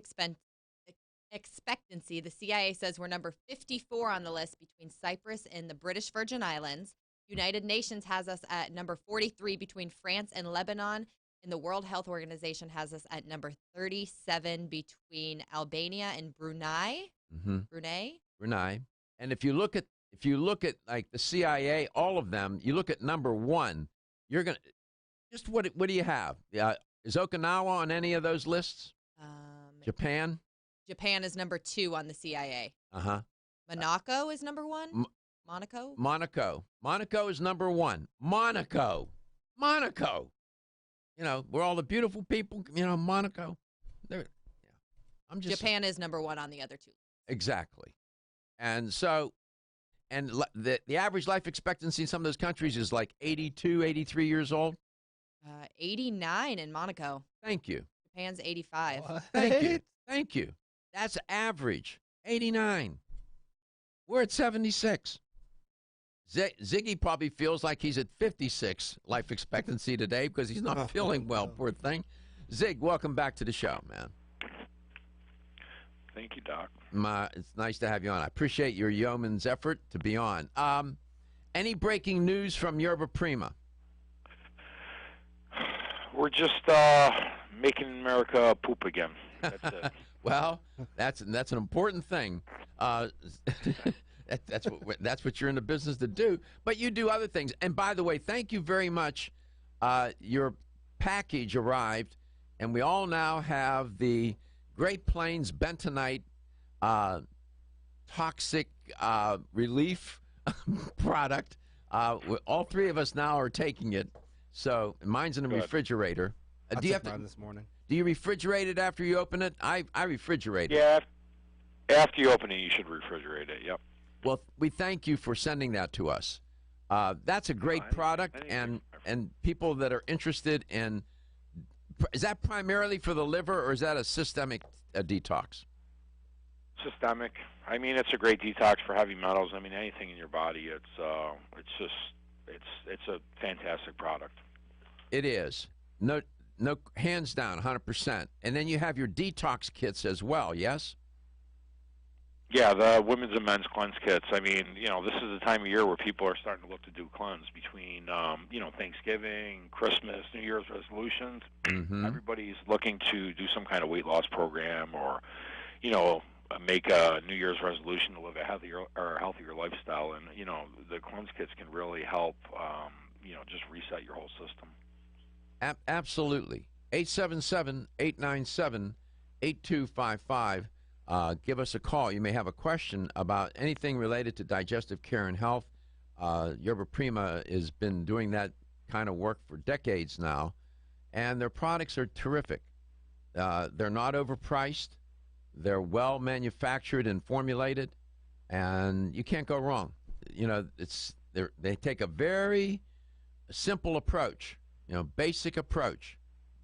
expectancy, the CIA says we're number 54 on the list between Cyprus and the British Virgin Islands. United Nations has us at number 43 between France and Lebanon. And the World Health Organization has us at number 37 between Albania and Brunei. Mm-hmm. Brunei. And if you look at like the CIA, all of them, you look at number one, you're gonna just what do you have? Is Okinawa on any of those lists? Japan? Japan is number 2 on the CIA. Uh-huh. Monaco is number 1? Monaco? Monaco is number 1. Monaco. Where all the beautiful people, Monaco. Japan is number 1 on the other 2. Exactly. And so, the average life expectancy in some of those countries is like 82, 83 years old. 89 in Monaco. Thank you. Japan's 85. What? Thank you. That's average. 89. We're at 76. Ziggy probably feels like he's at 56 life expectancy today because he's not feeling well, poor thing. Zig, welcome back to the show, man. Thank you, Doc. It's nice to have you on. I appreciate your yeoman's effort to be on. Any breaking news from Yerba Prima? We're just making America poop again. That's it. Well, that's an important thing. That's what you're in the business to do. But you do other things. And by the way, thank you very much. Your package arrived, and we all now have the Great Plains bentonite toxic relief product. All three of us now are taking it. So mine's in the refrigerator. I took mine this morning. Do you refrigerate it after you open it? I refrigerate it. Yeah, after you open it, you should refrigerate it. Yep. Well, we thank you for sending that to us. That's a great product, and people that are interested in, is that primarily for the liver, or is that a systemic detox? Systemic. I mean, it's a great detox for heavy metals. I mean, anything in your body. It's a fantastic product. It is. No, hands down, 100%. And then you have your detox kits as well, yes? Yeah, the women's and men's cleanse kits. I mean, this is the time of year where people are starting to look to do cleanse between, Thanksgiving, Christmas, New Year's resolutions. Mm-hmm. Everybody's looking to do some kind of weight loss program or, make a New Year's resolution to live a healthier lifestyle. And, the cleanse kits can really help, just reset your whole system. Absolutely. 877-897-8255. Give us a call. You may have a question about anything related to digestive care and health. Yerba Prima has been doing that kind of work for decades now, and their products are terrific. They're not overpriced. They're well manufactured and formulated, and you can't go wrong. They take a very simple approach, basic approach.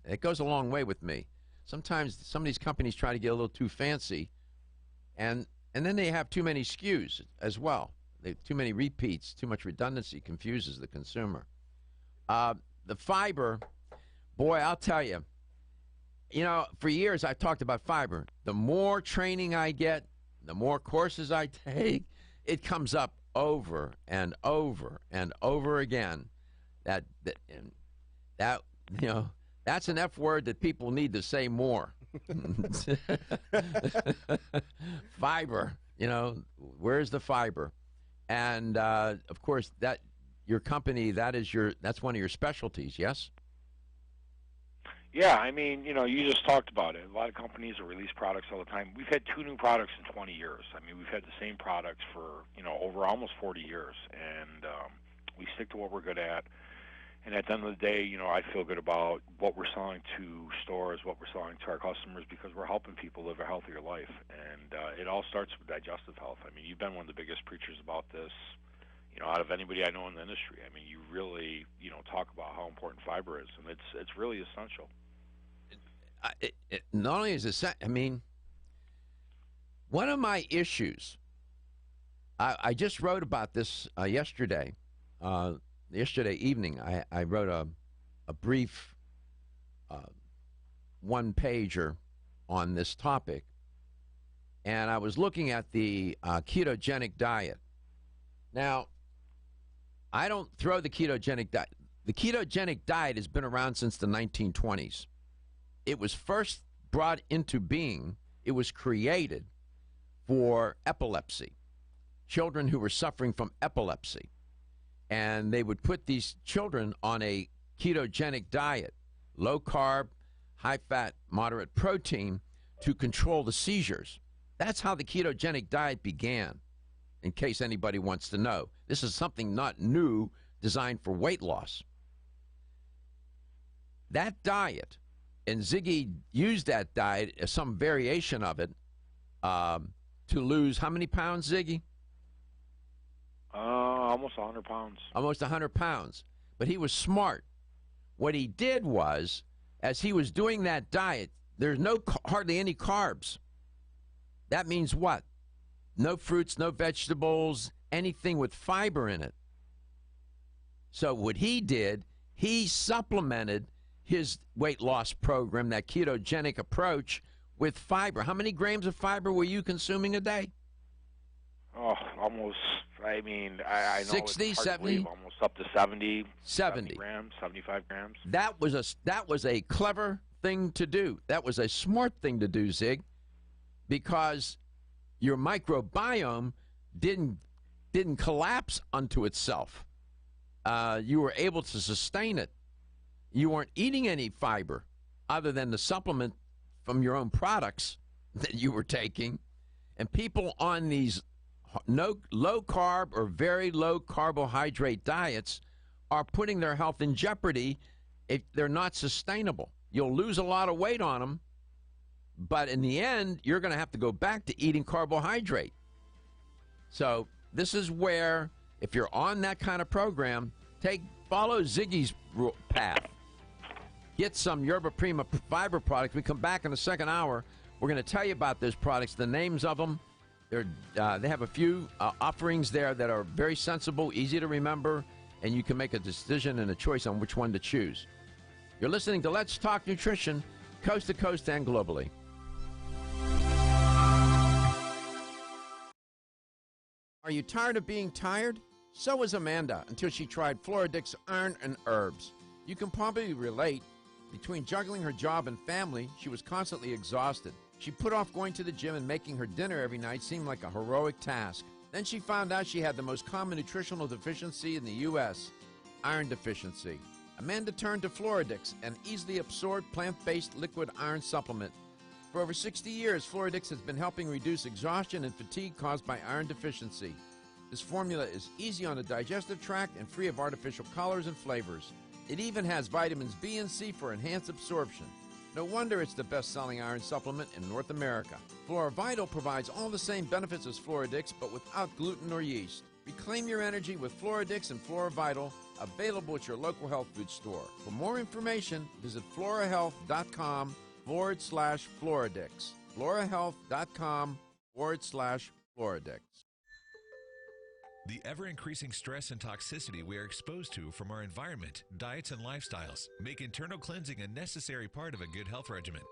It goes a long way with me. Sometimes some of these companies try to get a little too fancy, and then they have too many SKUs as well. They have too many repeats, too much redundancy confuses the consumer. The fiber, boy, I'll tell you, for years I've talked about fiber. The more training I get, the more courses I take, it comes up over and over and over again. That's an F word that people need to say more. Fiber, where's the fiber? And of course, that your company, that's one of your specialties, yes? Yeah, I mean, you just talked about it. A lot of companies will release products all the time. We've had 2 new products in 20 years. I mean, we've had the same products for, over almost 40 years, and we stick to what we're good at. And at the end of the day, I feel good about what we're selling to stores, what we're selling to our customers, because we're helping people live a healthier life. And it all starts with digestive health. I mean, you've been one of the biggest preachers about this, out of anybody I know in the industry. I mean, you really, talk about how important fiber is, and it's really essential. Not only is it, one of my issues, I just wrote about this yesterday. Yesterday evening, I wrote a brief one-pager on this topic, and I was looking at the ketogenic diet. Now, I don't throw the ketogenic diet. The ketogenic diet has been around since the 1920s. It was first brought into being, it was created for epilepsy, children who were suffering from epilepsy. And they would put these children on a ketogenic diet, low carb, high fat, moderate protein, to control the seizures. That's how the ketogenic diet began, in case anybody wants to know. This is something not new, designed for weight loss. That diet, and Ziggy used that diet, some variation of it, to lose how many pounds, Ziggy? Almost 100 pounds. Almost 100 pounds. But he was smart. What he did was, as he was doing that diet, there's hardly any carbs. That means what? No fruits, no vegetables, anything with fiber in it. So what he did, he supplemented his weight loss program, that ketogenic approach, with fiber. How many grams of fiber were you consuming a day? Oh, almost. I mean, I know 60, it's hard 70, to believe, almost up to 70 grams, 75 grams. That was a clever thing to do. That was a smart thing to do, Zig, because your microbiome didn't collapse unto itself. You were able to sustain it. You weren't eating any fiber other than the supplement from your own products that you were taking. And people on these low carb or very low carbohydrate diets are putting their health in jeopardy if they're not sustainable. You'll lose a lot of weight on them, but in the end, you're going to have to go back to eating carbohydrate. So this is where, if you're on that kind of program, follow Ziggy's path. Get some Yerba Prima fiber products. We come back in the second hour. We're going to tell you about those products, the names of them. They have a few offerings there that are very sensible, easy to remember, and you can make a decision and a choice on which one to choose. You're listening to Let's Talk Nutrition, coast to coast and globally. Are you tired of being tired? So was Amanda until she tried Floridix Iron and Herbs. You can probably relate. Between juggling her job and family, she was constantly exhausted. She put off going to the gym, and making her dinner every night seemed like a heroic task. Then she found out she had the most common nutritional deficiency in the U.S., iron deficiency. Amanda turned to Floridix, an easily absorbed plant-based liquid iron supplement. For over 60 years, Floridix has been helping reduce exhaustion and fatigue caused by iron deficiency. This formula is easy on the digestive tract and free of artificial colors and flavors. It even has vitamins B and C for enhanced absorption. No wonder it's the best-selling iron supplement in North America. FloraVital provides all the same benefits as Floridix, but without gluten or yeast. Reclaim your energy with Floridix and FloraVital, available at your local health food store. For more information, visit florahealth.com/Floridix. florahealth.com/Floridix. The ever-increasing stress and toxicity we are exposed to from our environment, diets, and lifestyles make internal cleansing a necessary part of a good health regimen.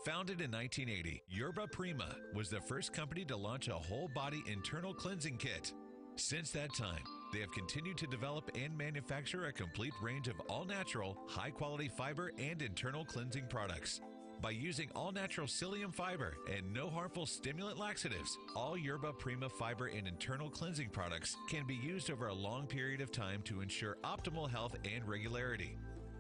Founded in 1980, Yerba Prima was the first company to launch a whole-body internal cleansing kit. Since that time, they have continued to develop and manufacture a complete range of all-natural, high-quality fiber and internal cleansing products. By using all-natural psyllium fiber and no harmful stimulant laxatives, all Yerba Prima fiber and internal cleansing products can be used over a long period of time to ensure optimal health and regularity.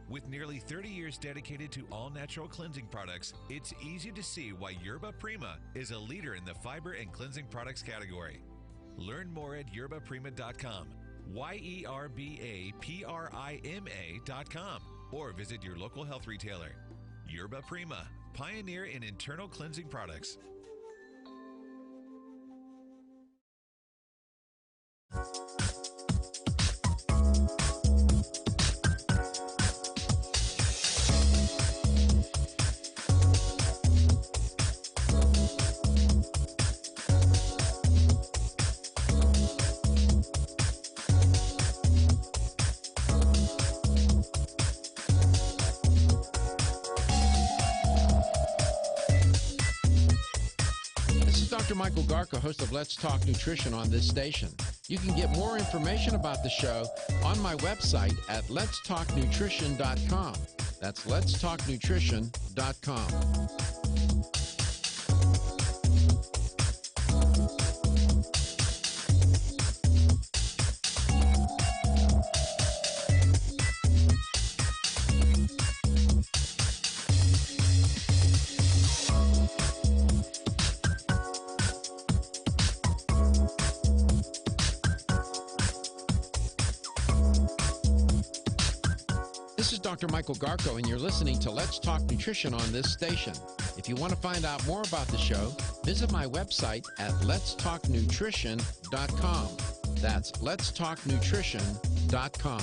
With nearly 30 years dedicated to all-natural cleansing products, it's easy to see why Yerba Prima is a leader in the fiber and cleansing products category. Learn more at yerbaprima.com, YERBAPRIMA.com, or visit your local health retailer. Yerba Prima, pioneer in internal cleansing products. Dr. Michael Garko, host of Let's Talk Nutrition on this station. You can get more information about the show on my website at letstalknutrition.com. That's letstalknutrition.com. This is Dr. Michael Garko, and you're listening to Let's Talk Nutrition on this station. If you want to find out more about the show, visit my website at letstalknutrition.com. That's letstalknutrition.com.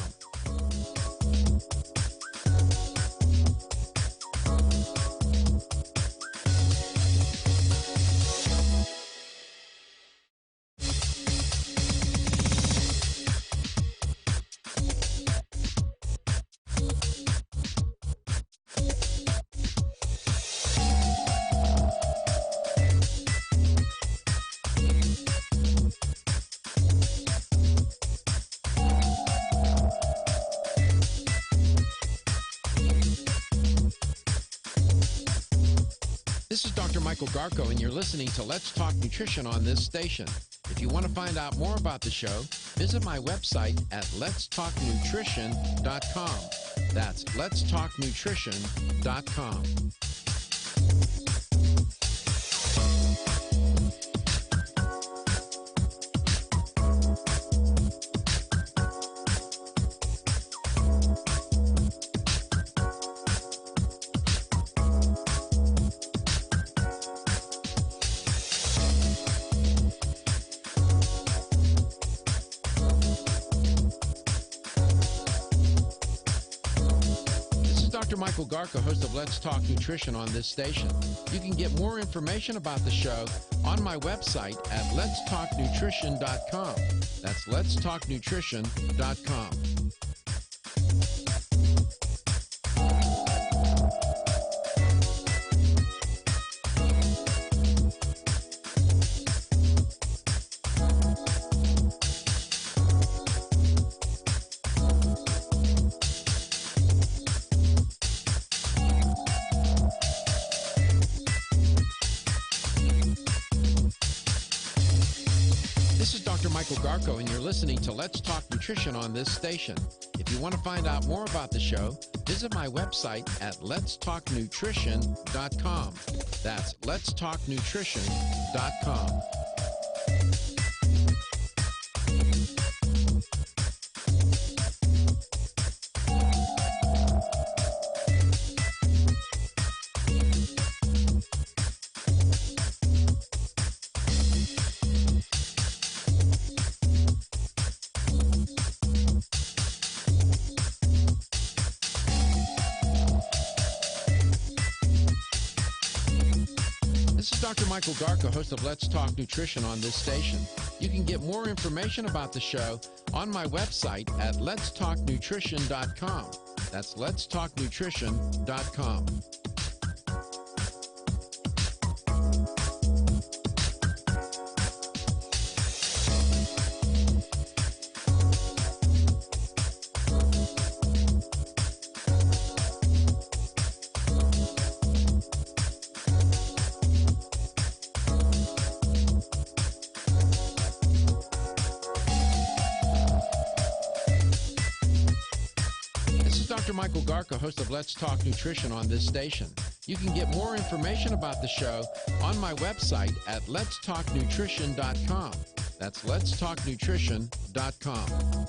This is Dr. Michael Garko, and you're listening to Let's Talk Nutrition on this station. If you want to find out more about the show, visit my website at letstalknutrition.com. That's letstalknutrition.com. Dr. Michael Garka, host of Let's Talk Nutrition on this station. You can get more information about the show on my website at letstalknutrition.com. That's letstalknutrition.com. This is Dr. Michael Garko, and you're listening to Let's Talk Nutrition on this station. If you want to find out more about the show, visit my website at letstalknutrition.com. That's letstalknutrition.com. This is Dr. Michael Garka, host of Let's Talk Nutrition on this station. You can get more information about the show on my website at letstalknutrition.com. That's letstalknutrition.com. Dr. Michael Garka, host of Let's Talk Nutrition on this station. You can get more information about the show on my website at letstalknutrition.com. That's letstalknutrition.com.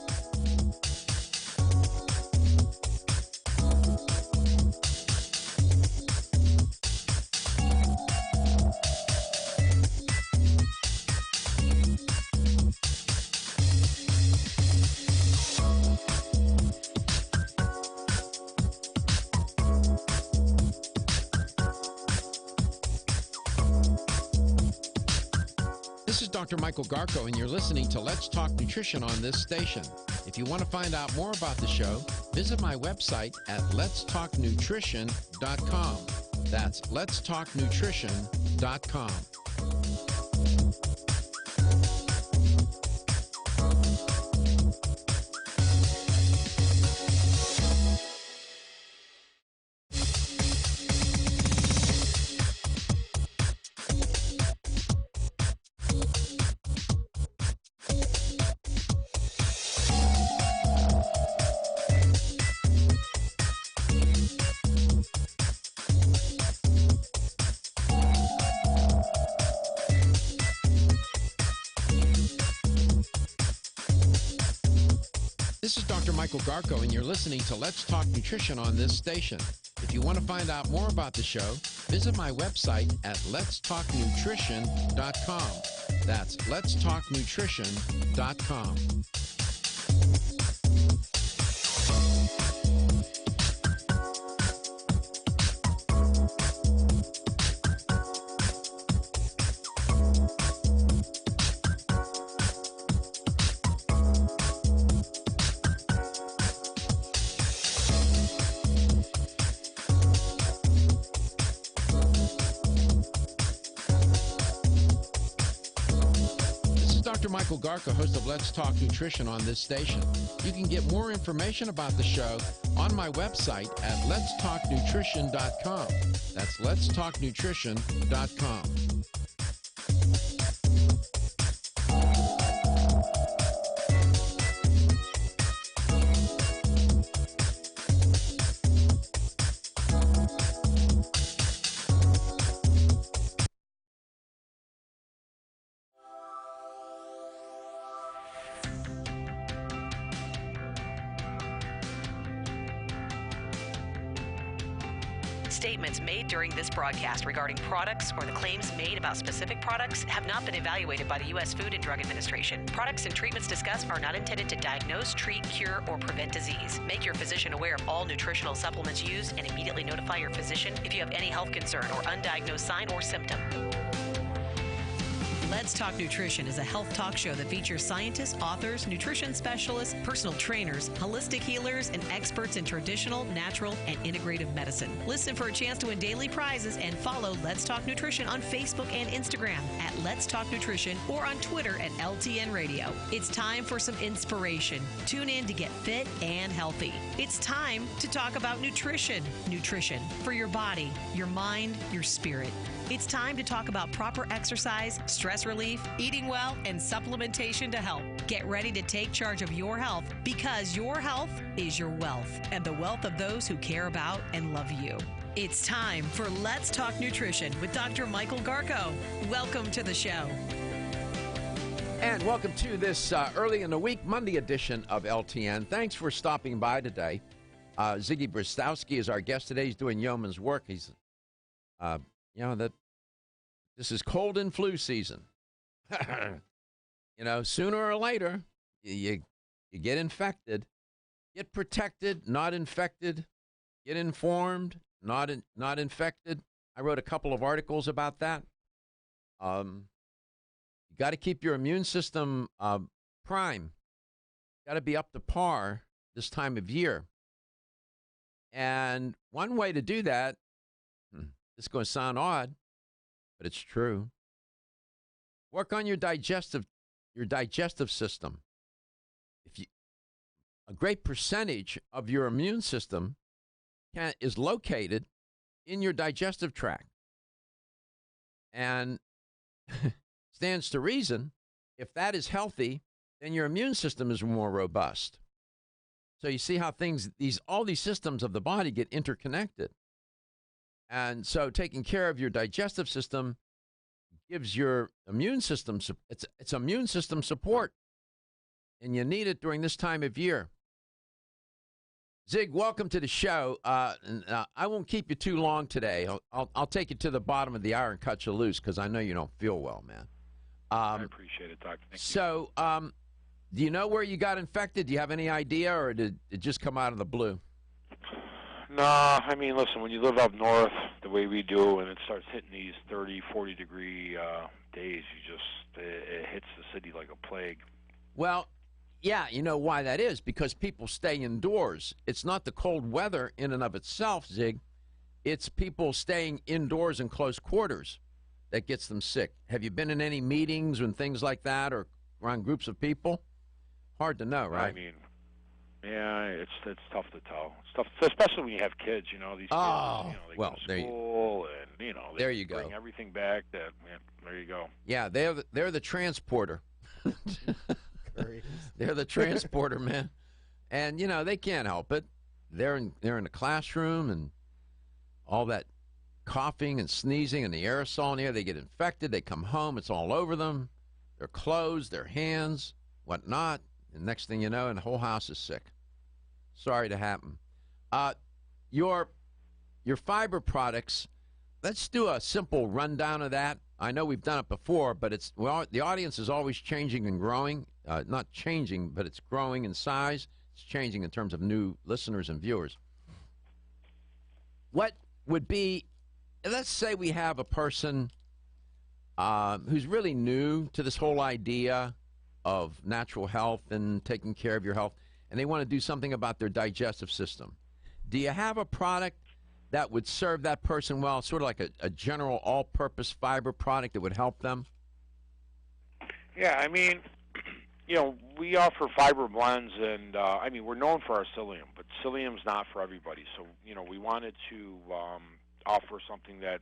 This is Dr. Michael Garko, and you're listening to Let's Talk Nutrition on this station. If you want to find out more about the show, visit my website at letstalknutrition.com. That's letstalknutrition.com. This is Dr. Michael Garko, and you're listening to Let's Talk Nutrition on this station. If you want to find out more about the show, visit my website at letstalknutrition.com. That's letstalknutrition.com. Dr. Michael Garka, host of Let's Talk Nutrition on this station. You can get more information about the show on my website at letstalknutrition.com. That's letstalknutrition.com. Statements made during this broadcast regarding products or the claims made about specific products have not been evaluated by the U.S. Food and Drug Administration. Products and treatments discussed are not intended to diagnose, treat, cure, or prevent disease. Make your physician aware of all nutritional supplements used and immediately notify your physician if you have any health concern or undiagnosed sign or symptom. Let's Talk Nutrition is a health talk show that features scientists, authors, nutrition specialists, personal trainers, holistic healers, and experts in traditional, natural, and integrative medicine. Listen for a chance to win daily prizes and follow Let's Talk Nutrition on Facebook and Instagram at Let's Talk Nutrition or on Twitter at LTN Radio. It's time for some inspiration. Tune in to get fit and healthy. It's time to talk about nutrition. Nutrition for your body, your mind, your spirit. It's time to talk about proper exercise, stress relief, eating well, and supplementation to help. Get ready to take charge of your health because your health is your wealth and the wealth of those who care about and love you. It's time for Let's Talk Nutrition with Dr. Michael Garko. Welcome to the show. And welcome to this early in the week, Monday edition of LTN. Thanks for stopping by today. Ziggy Bristowski is our guest today. He's doing yeoman's work. He's this is cold and flu season. Sooner or later, you get infected. Get protected, not infected. Get informed, not infected. I wrote a couple of articles about that. You got to keep your immune system prime. Got to be up to par this time of year. And one way to do that, this is going to sound odd, but it's true. Work on your digestive system. A great percentage of your immune system is located in your digestive tract. And stands to reason, if that is healthy, then your immune system is more robust. So you see how all these systems of the body get interconnected. And so taking care of your digestive system gives your immune system, it's immune system support. And you need it during this time of year. Zig, welcome to the show. I won't keep you too long today. I'll take you to the bottom of the hour and cut you loose because I know you don't feel well, man. I appreciate it, Doctor. Thank you. So, do you know where you got infected? Do you have any idea, or did it just come out of the blue? No, I mean, listen, when you live up north the way we do and it starts hitting these 30, 40-degree days, it hits the city like a plague. Well, yeah, you know why that is? Because people stay indoors. It's not the cold weather in and of itself, Zig. It's people staying indoors in close quarters that gets them sick. Have you been in any meetings and things like that or around groups of people? Hard to know, right? I mean, yeah, it's tough to tell. It's tough, especially when you have kids. These kids, they go to school and they there you go. Bring everything back. There you go. Yeah, they're the transporter. They're the transporter, man. And they can't help it. They're in the classroom and all that coughing and sneezing and the aerosol in the air. They get infected. They come home. It's all over them. Their clothes, their hands, whatnot. And next thing you know, and the whole house is sick. Sorry to happen. Your fiber products, let's do a simple rundown of that. I know we've done it before, but the audience is always changing and growing. Not changing, but it's growing in size. It's changing in terms of new listeners and viewers. What would be, let's say we have a person who's really new to this whole idea of natural health and taking care of your health, and they want to do something about their digestive system. Do you have a product that would serve that person well, sort of like a general all-purpose fiber product that would help them? Yeah, I mean, we offer fiber blends, and we're known for our psyllium, but psyllium's not for everybody. So, we wanted to offer something that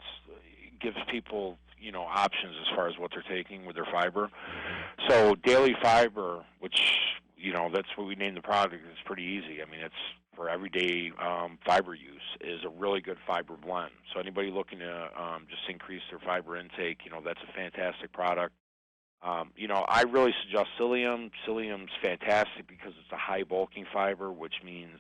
gives people, options as far as what they're taking with their fiber. So, daily fiber, which that's what we named the product. It's pretty easy. I mean, it's for everyday fiber use, is a really good fiber blend. So anybody looking to just increase their fiber intake, that's a fantastic product. I really suggest psyllium. Psyllium's fantastic because it's a high bulking fiber, which means,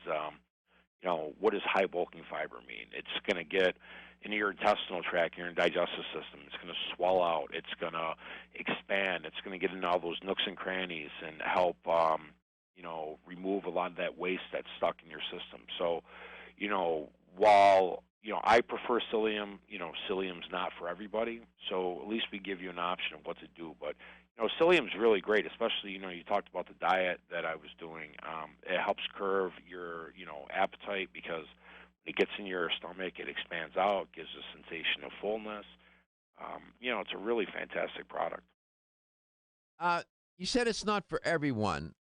what does high bulking fiber mean? It's going to get into your intestinal tract, your digestive system. It's going to swell out. It's going to expand. It's going to get into all those nooks and crannies and help, remove a lot of that waste that's stuck in your system. So, while, I prefer psyllium, psyllium's not for everybody. So at least we give you an option of what to do. But, psyllium's really great, especially, you talked about the diet that I was doing. It helps curb your, appetite because when it gets in your stomach, it expands out, gives a sensation of fullness. It's a really fantastic product. You said it's not for everyone.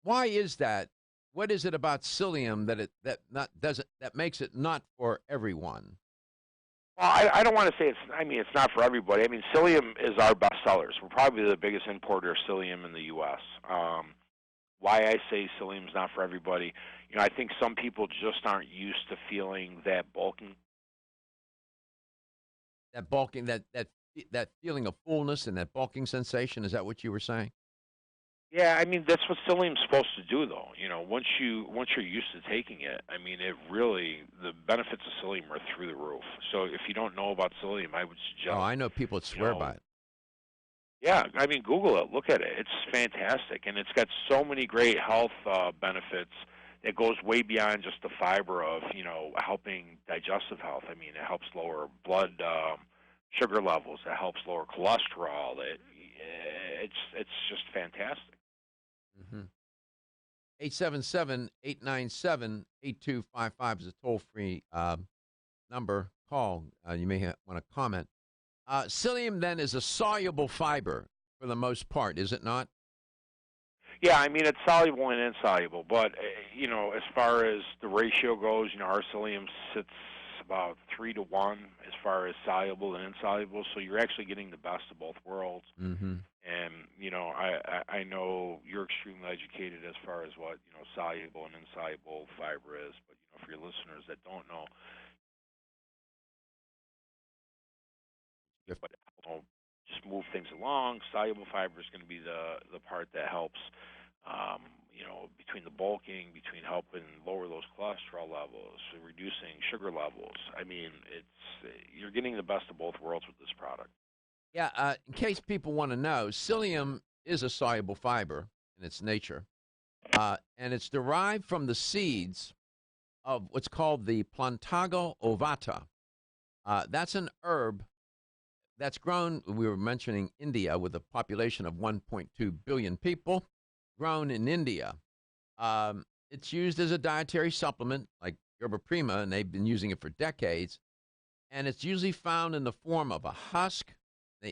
Why is that? What is it about psyllium that makes it not for everyone? Well, I don't want to say it's not for everybody. I mean, psyllium is our best sellers. We're probably the biggest importer of psyllium in the U.S. Why I say psyllium's not for everybody, I think some people just aren't used to feeling that bulking. That bulking, that feeling of fullness and that bulking sensation, is that what you were saying? Yeah, I mean that's what psyllium's supposed to do, though. Once you're used to taking it, I mean, the benefits of psyllium are through the roof. So if you don't know about psyllium, I would suggest. Oh, I know people that swear by it. Yeah, I mean, Google it, look at it. It's fantastic, and it's got so many great health benefits. It goes way beyond just the fiber of helping digestive health. I mean, it helps lower blood sugar levels. It helps lower cholesterol. It's just fantastic. 877-897-8255 is a toll-free number. Call. You may want to comment. Psyllium, then, is a soluble fiber for the most part, is it not? Yeah, I mean, it's soluble and insoluble. But, as far as the ratio goes, our psyllium sits about 3-to-1 as far as soluble and insoluble. So you're actually getting the best of both worlds. Mm-hmm. And, I know you're extremely educated as far as what, soluble and insoluble fiber is. But, for your listeners that don't know, but just move things along. Soluble fiber is going to be the part that helps, between the bulking, between helping lower those cholesterol levels, reducing sugar levels. I mean, you're getting the best of both worlds with this product. Yeah, in case people want to know, psyllium is a soluble fiber in its nature, and it's derived from the seeds of what's called the Plantago ovata. That's an herb that's grown, we were mentioning India, with a population of 1.2 billion people, grown in India. It's used as a dietary supplement like Yerba Prima, and they've been using it for decades. And it's usually found in the form of a husk.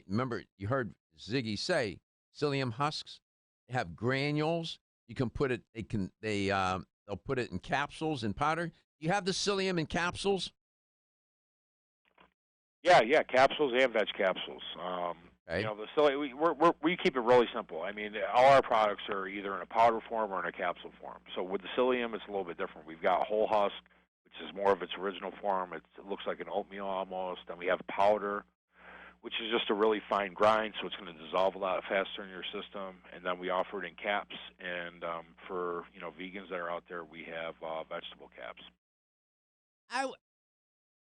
Remember, you heard Ziggy say, psyllium husks. They have granules. You can put it, they'll put it in capsules and powder. You have the psyllium in capsules? Yeah, capsules and veg capsules. Okay. The psyllium, we keep it really simple. I mean, all our products are either in a powder form or in a capsule form. So with the psyllium, it's a little bit different. We've got whole husk, which is more of its original form. It looks like an oatmeal almost. Then we have powder, which is just a really fine grind, so it's going to dissolve a lot faster in your system. And then we offer it in caps. And for vegans that are out there, we have vegetable caps.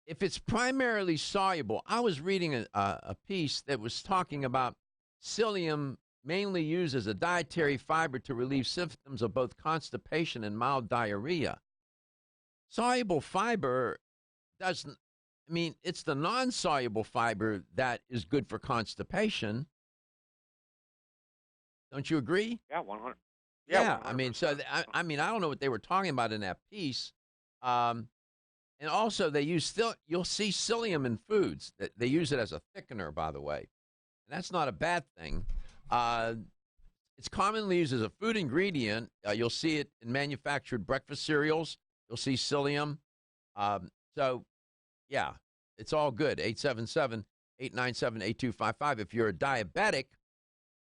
If it's primarily soluble, I was reading a piece that was talking about psyllium mainly used as a dietary fiber to relieve symptoms of both constipation and mild diarrhea. Soluble fiber doesn't, it's the non-soluble fiber that is good for constipation. Don't you agree? Yeah, 100. Yeah, 100%. I don't know what they were talking about in that piece. And also, you'll see psyllium in foods. They use it as a thickener, by the way. And that's not a bad thing. It's commonly used as a food ingredient. You'll see it in manufactured breakfast cereals. You'll see psyllium. Yeah, it's all good. 877-897-8255. If you're a diabetic,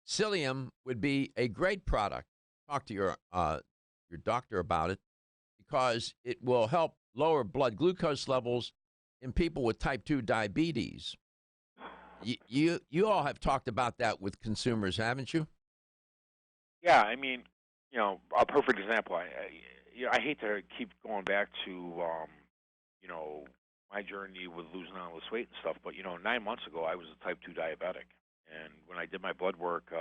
psyllium would be a great product. Talk to your doctor about it because it will help lower blood glucose levels in people with type 2 diabetes. You all have talked about that with consumers, haven't you? Yeah, a perfect example. I hate to keep going back to, you know, my journey with losing all this weight and stuff, but, 9 months ago, I was a type 2 diabetic. And when I did my blood work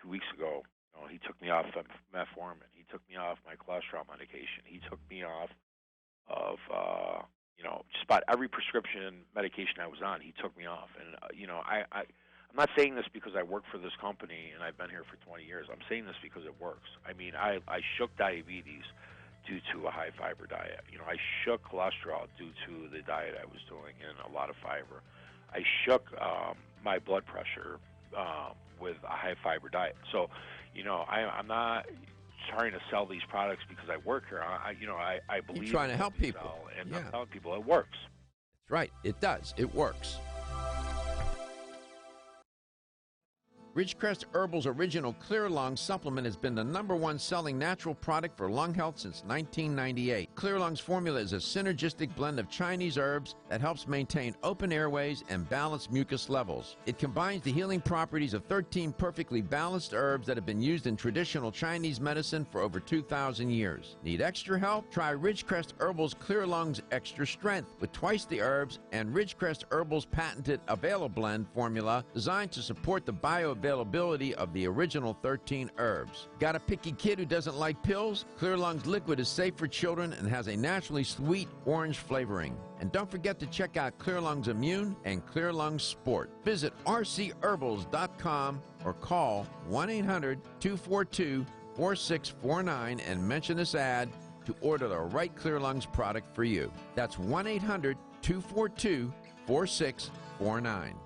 2 weeks ago, he took me off metformin. He took me off my cholesterol medication. He took me off of, just about every prescription medication I was on. He took me off. And, I'm not saying this because I work for this company and I've been here for 20 years. I'm saying this because it works. I mean, I shook diabetes due to a high-fiber diet. I shook cholesterol due to the diet I was doing and a lot of fiber. I shook my blood pressure with a high-fiber diet. So, I'm not trying to sell these products because I work here. I believe You're trying to in help what we people. sell, and Yeah. I'm telling people it works. That's right. It does. It works. Ridgecrest Herbal's original Clear Lung supplement has been the #1 selling natural product for lung health since 1998. Clear Lung's formula is a synergistic blend of Chinese herbs that helps maintain open airways and balance mucus levels. It combines the healing properties of 13 perfectly balanced herbs that have been used in traditional Chinese medicine for over 2,000 years. Need extra help? Try Ridgecrest Herbal's Clear Lung's Extra Strength with twice the herbs and Ridgecrest Herbal's patented Availablend formula designed to support the bioavailability of the original 13 herbs. Got a picky kid who doesn't like pills? Clear Lung's liquid is safe for children and has a naturally sweet orange flavoring. And don't forget to check out Clear Lung's Immune and Clear Lung's Sport. Visit rcherbals.com or call 1-800-242-4649 and mention this ad to order the right Clear Lungs product for you. That's 1-800-242-4649.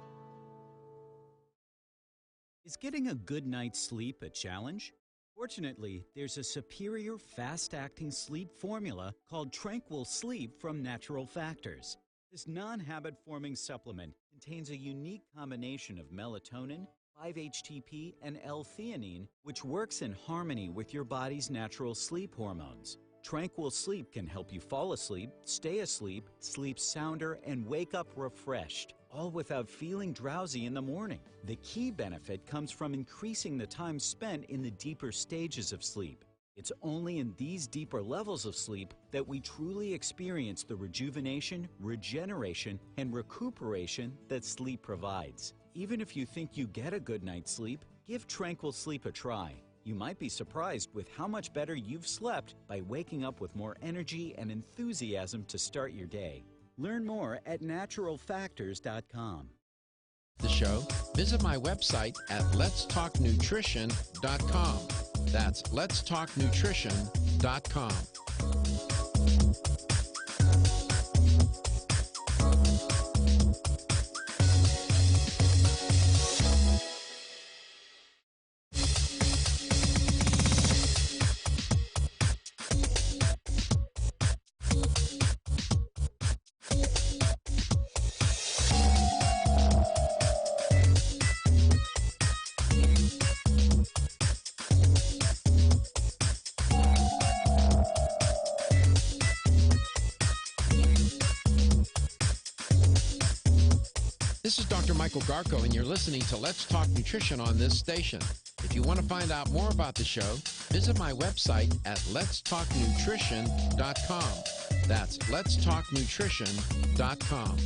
Is getting a good night's sleep a challenge? Fortunately, there's a superior fast-acting sleep formula called Tranquil Sleep from Natural Factors. This non-habit-forming supplement contains a unique combination of melatonin, 5-HTP, and L-theanine, which works in harmony with your body's natural sleep hormones. Tranquil Sleep can help you fall asleep, stay asleep, sleep sounder, and wake up refreshed, all without feeling drowsy in the morning. The key benefit comes from increasing the time spent in the deeper stages of sleep. It's only in these deeper levels of sleep that we truly experience the rejuvenation, regeneration, and recuperation that sleep provides. Even if you think you get a good night's sleep, give Tranquil Sleep a try. You might be surprised with how much better you've slept by waking up with more energy and enthusiasm to start your day. Learn more at naturalfactors.com. The show, visit my website at letstalknutrition.com. That's letstalknutrition.com. This is Dr. Michael Garko, and you're listening to Let's Talk Nutrition on this station. If you want to find out more about the show, visit my website at letstalknutrition.com. That's letstalknutrition.com.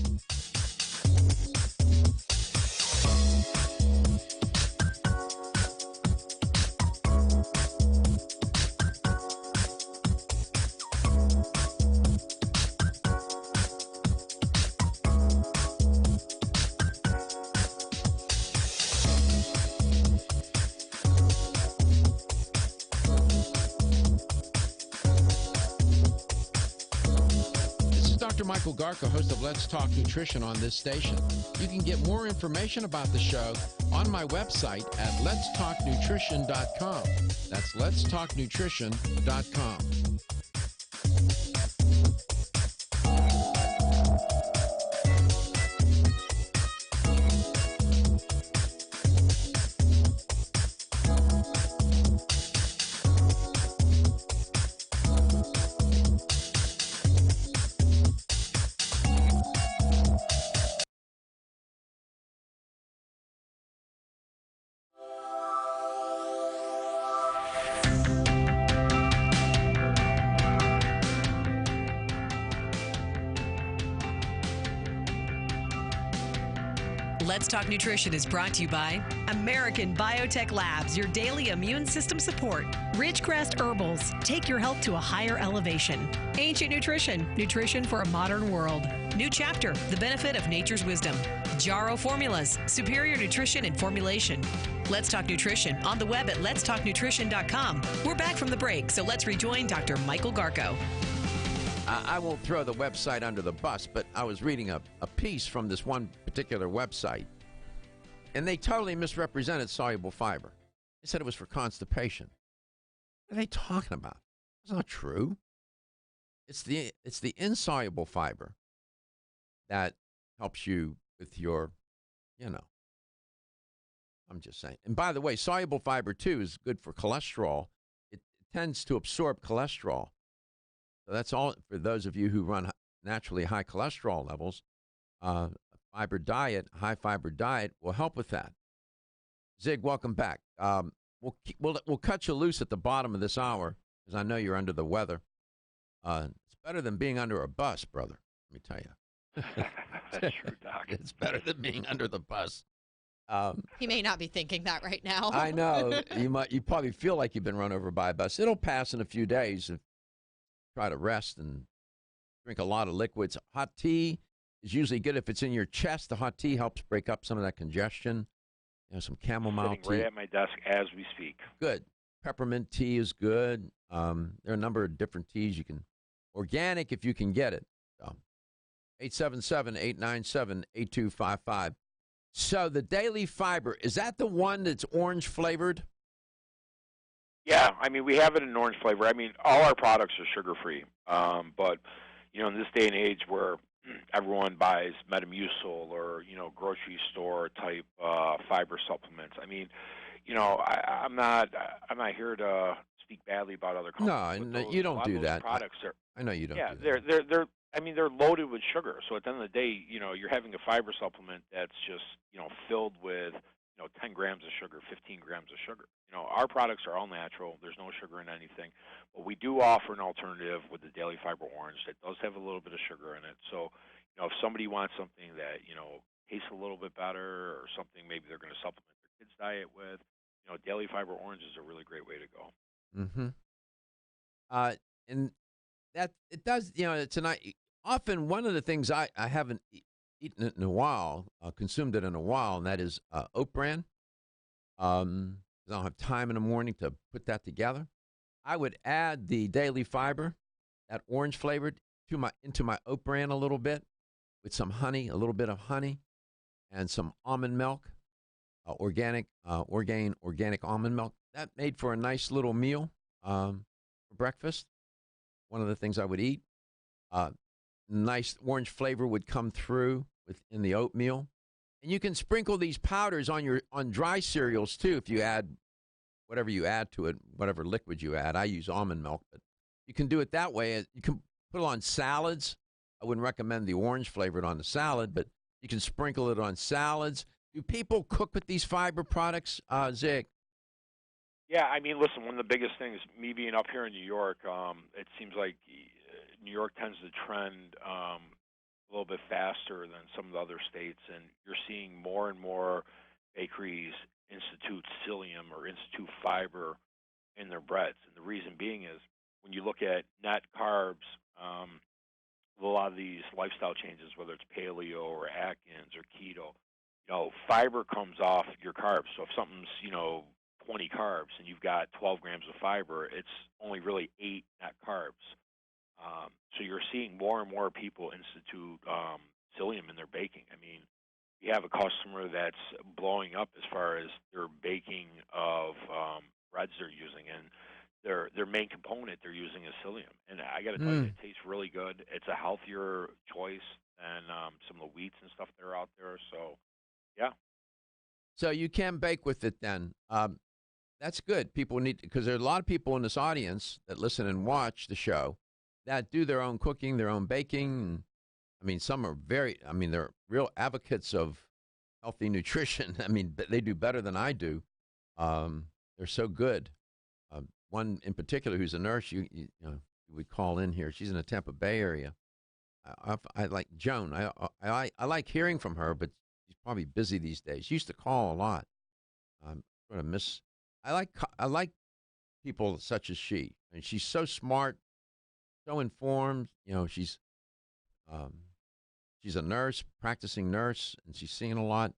Dr. Michael Garko, host of Let's Talk Nutrition on this station. You can get more information about the show on my website at letstalknutrition.com. That's letstalknutrition.com. Let's Talk Nutrition is brought to you by American Biotech Labs, your daily immune system support. Ridgecrest Herbals, take your health to a higher elevation. Ancient Nutrition, nutrition for a modern world. New Chapter, the benefit of nature's wisdom. Jarrow Formulas, superior nutrition and formulation. Let's Talk Nutrition on the web at letstalknutrition.com. We're back from the break, so let's rejoin Dr. Michael Garko. I won't throw the website under the bus, but I was reading a piece from this one particular website, and they totally misrepresented soluble fiber. They said it was for constipation. What are they talking about? It's not true. It's the insoluble fiber that helps you with your, I'm just saying. And by the way, soluble fiber, too, is good for cholesterol. It tends to absorb cholesterol. So that's all for those of you who run naturally high cholesterol levels. A high fiber diet will help with that. Zig, welcome back. We'll cut you loose at the bottom of this hour because I know you're under the weather. It's better than being under a bus, brother. Let me tell you. That's true, Doc. It's better than being under the bus. He may not be thinking that right now. I know. You probably feel like you've been run over by a bus. It'll pass in a few days. Try to rest and drink a lot of liquids. Hot tea is usually good if it's in your chest. The hot tea helps break up some of that congestion. Some chamomile tea. Right at my desk as we speak. Good. Peppermint tea is good. There are a number of different teas you can. Organic if you can get it. 877-897-8255. So the daily fiber, is that the one that's orange flavored? Yeah, I mean, we have it in orange flavor. I mean, all our products are sugar-free. But, in this day and age where everyone buys Metamucil or, grocery store type fiber supplements, I mean, I'm not here to speak badly about other companies. No, you don't do that. Products I know you don't do that. They're loaded with sugar. So at the end of the day, you're having a fiber supplement that's just, filled with 10 grams of sugar, 15 grams of sugar. Our products are all natural. There's no sugar in anything. But we do offer an alternative with the Daily Fiber Orange that does have a little bit of sugar in it. So, if somebody wants something that, tastes a little bit better or something maybe they're going to supplement their kids' diet with, Daily Fiber Orange is a really great way to go. Mm-hmm. And that, it does, tonight, often one of the things I haven't eaten it in a while, consumed it in a while, and that is oat bran. I don't have time in the morning to put that together. I would add the daily fiber, that orange flavored, into my oat bran a little bit with some honey, a little bit of honey, and some almond milk, organic almond milk. That made for a nice little meal for breakfast. One of the things I would eat. Nice orange flavor would come through in the oatmeal. And you can sprinkle these powders on dry cereals, too, if you add whatever you add to it, whatever liquid you add. I use almond milk, but you can do it that way. You can put it on salads. I wouldn't recommend the orange flavored on the salad, but you can sprinkle it on salads. Do people cook with these fiber products, Zig? Yeah, I mean, listen, one of the biggest things, me being up here in New York, it seems like New York tends to trend a little bit faster than some of the other states, and you're seeing more and more bakeries institute psyllium or institute fiber in their breads. And the reason being is when you look at net carbs, a lot of these lifestyle changes, whether it's paleo or Atkins or keto, fiber comes off your carbs. So if something's, 20 carbs and you've got 12 grams of fiber, it's only really 8 net carbs. So you're seeing more and more people institute psyllium in their baking. I mean, you have a customer that's blowing up as far as their baking of breads they're using, and their main component they're using is psyllium. And I got to tell you, it tastes really good. It's a healthier choice than some of the wheats and stuff that are out there. So, yeah. So you can bake with it then. That's good. People need, because there are a lot of people in this audience that listen and watch the show that do their own cooking, their own baking. I mean, some are they're real advocates of healthy nutrition. I mean, they do better than I do. They're so good. One in particular who's a nurse, you would call in here. She's in the Tampa Bay area. I like Joan. I like hearing from her, but she's probably busy these days. She used to call a lot. I'm sort of miss. I like people such as she, and she's so smart, so informed. You know, she's a nurse, practicing nurse, and she's seeing a lot.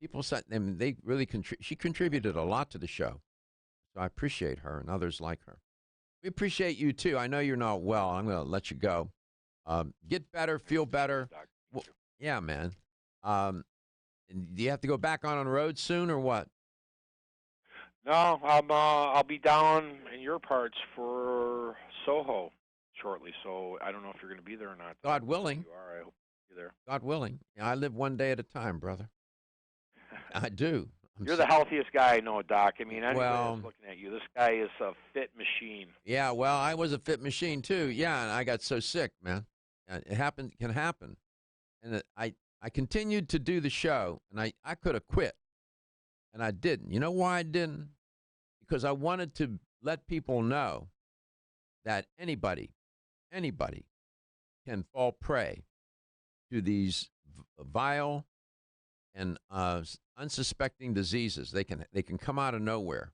People said, I mean, they really she contributed a lot to the show. So I appreciate her and others like her. We appreciate you too. I know you're not well. I'm going to let you go. Get better, feel better. Well, yeah, man. And do you have to go back on the road soon or what? No, I'll be down in your parts for Soho shortly. So I don't know if you're going to be there or not. God willing. If you are. I hope you're there. God willing. Yeah, I live one day at a time, brother. I do. You're the healthiest guy I know, Doc. I mean, anybody well, that's looking at you, this guy is a fit machine. Yeah, well, I was a fit machine too. Yeah, and I got so sick, man. It can happen. And I continued to do the show, and I could have quit, and I didn't. You know why I didn't? Because I wanted to let people know that anybody can fall prey to these vile and unsuspecting diseases. They can come out of nowhere.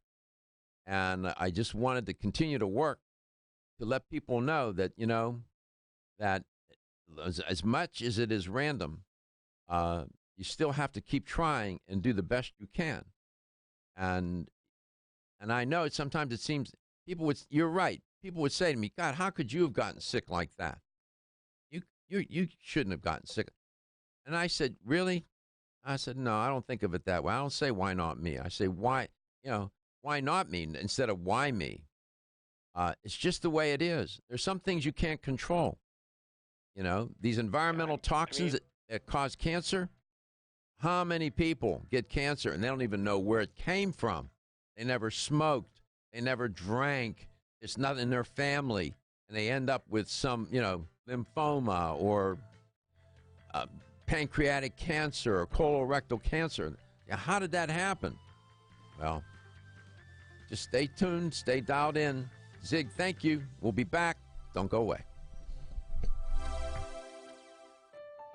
And I just wanted to continue to work to let people know that, you know, that as much as it is random, you still have to keep trying and do the best you can. And I know sometimes it seems you're right. People would say to me, God, how could you have gotten sick like that? You shouldn't have gotten sick. And I said, really? I said, no, I don't think of it that way. I don't say, why not me? I say, why not me instead of why me? It's just the way it is. There's some things you can't control. You know, these environmental toxins that cause cancer. How many people get cancer and they don't even know where it came from? They never smoked. They never drank. It's not in their family. And they end up with some, lymphoma or pancreatic cancer or colorectal cancer. Now, how did that happen? Well, just stay tuned, stay dialed in. Zig, thank you. We'll be back. Don't go away.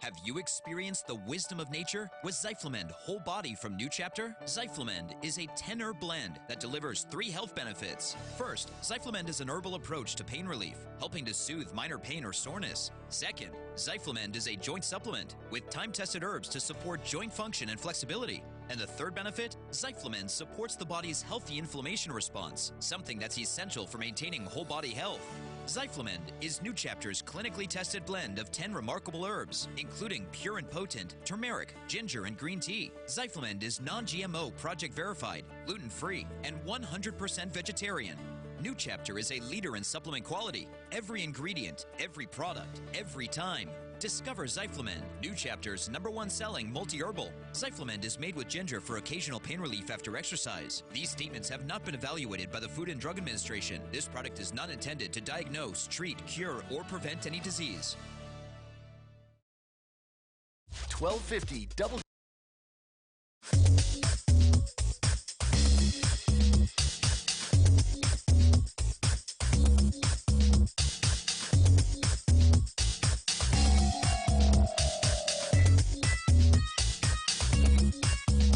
Have you experienced the wisdom of nature with Zyflamend Whole Body from New Chapter? Zyflamend is a 10-herb blend that delivers 3 health benefits. First, Zyflamend is an herbal approach to pain relief, helping to soothe minor pain or soreness. Second, Zyflamend is a joint supplement with time-tested herbs to support joint function and flexibility. And the third benefit, Zyflamend supports the body's healthy inflammation response, something that's essential for maintaining whole body health. Zyflamend is New Chapter's clinically tested blend of 10 remarkable herbs, including pure and potent turmeric, ginger, and green tea. Zyflamend is non-GMO, project verified, gluten-free, and 100% vegetarian. New Chapter is a leader in supplement quality. Every ingredient, every product, every time. Discover Zyflamend, New Chapter's #1 selling multi-herbal. Zyflamend is made with ginger for occasional pain relief after exercise. These statements have not been evaluated by the Food and Drug Administration. This product is not intended to diagnose, treat, cure, or prevent any disease. 1250 double.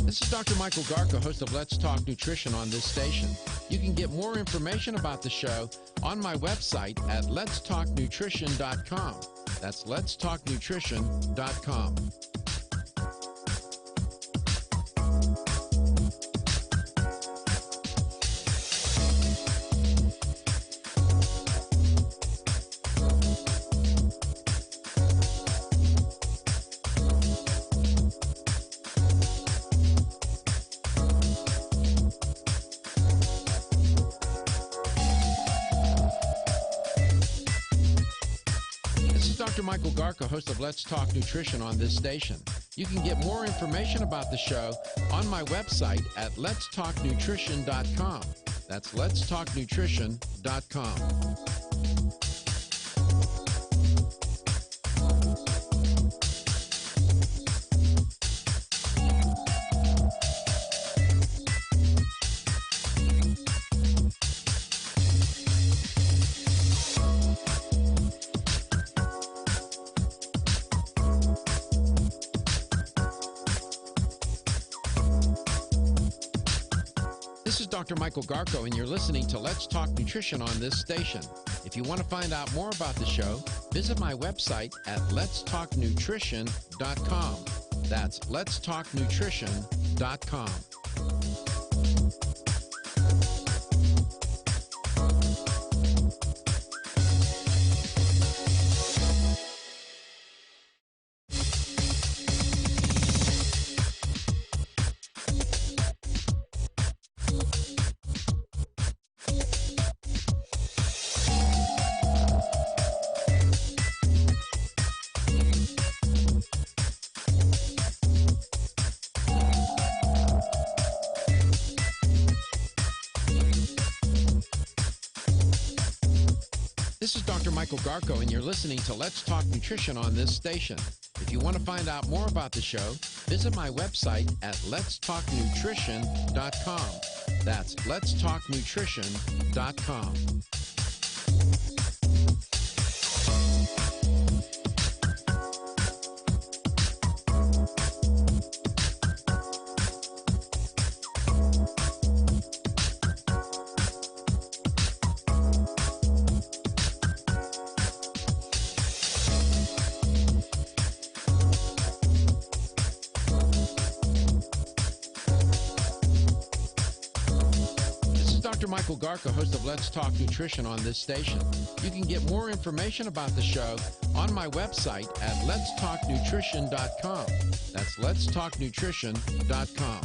This is Dr. Michael Garka, host of Let's Talk Nutrition on this station. You can get more information about the show on my website at letstalknutrition.com. That's letstalknutrition.com. Dr. Michael Garka, host of Let's Talk Nutrition on this station. You can get more information about the show on my website at letstalknutrition.com. That's letstalknutrition.com. This is Dr. Michael Garko, and you're listening to Let's Talk Nutrition on this station. If you want to find out more about the show, visit my website at letstalknutrition.com. That's letstalknutrition.com. This is Dr. Michael Garko, and you're listening to Let's Talk Nutrition on this station. If you want to find out more about the show, visit my website at letstalknutrition.com. That's letstalknutrition.com. Dr. Michael Garko, host of Let's Talk Nutrition on this station. You can get more information about the show on my website at letstalknutrition.com. That's letstalknutrition.com.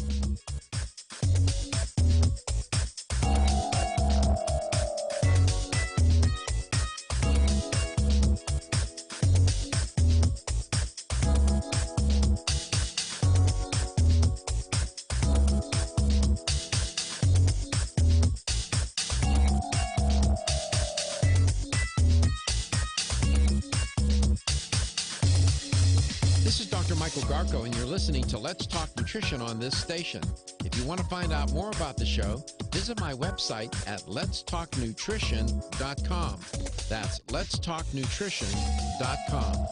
This is Dr. Michael Garko, and you're listening to Let's Talk Nutrition on this station. If you want to find out more about the show, visit my website at letstalknutrition.com. That's letstalknutrition.com.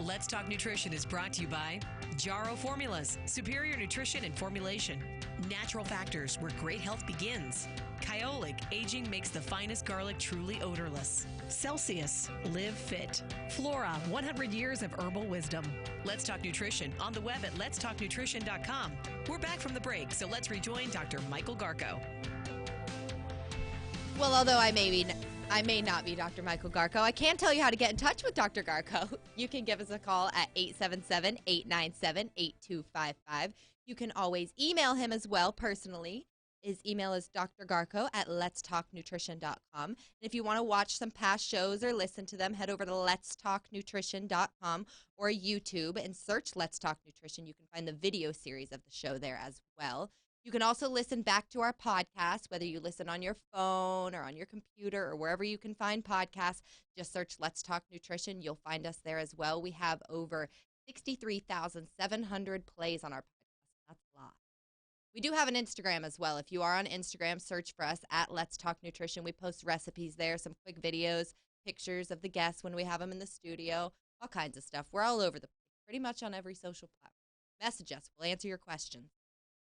Let's Talk Nutrition is brought to you by Jarrow Formulas, superior nutrition and formulation. Natural Factors, where great health begins. Kyolic, aging makes the finest garlic truly odorless. Celsius, live fit. Flora, 100 years of herbal wisdom. Let's Talk Nutrition on the web at letstalknutrition.com. We're back from the break, so let's rejoin Dr. Michael Garko. Well, although I may not be Dr. Michael Garko, I can tell you how to get in touch with Dr. Garko. You can give us a call at 877-897-8255. You can always email him as well personally. His email is drgarko@letstalknutrition.com. And if you want to watch some past shows or listen to them, head over to letstalknutrition.com or YouTube and search Let's Talk Nutrition. You can find the video series of the show there as well. You can also listen back to our podcast, whether you listen on your phone or on your computer or wherever you can find podcasts. Just search Let's Talk Nutrition. You'll find us there as well. We have over 63,700 plays on our podcast. That's a lot. We do have an Instagram as well. If you are on Instagram, search for us at Let's Talk Nutrition. We post recipes there, some quick videos, pictures of the guests when we have them in the studio, all kinds of stuff. We're all over the place, pretty much on every social platform. Message us. We'll answer your questions.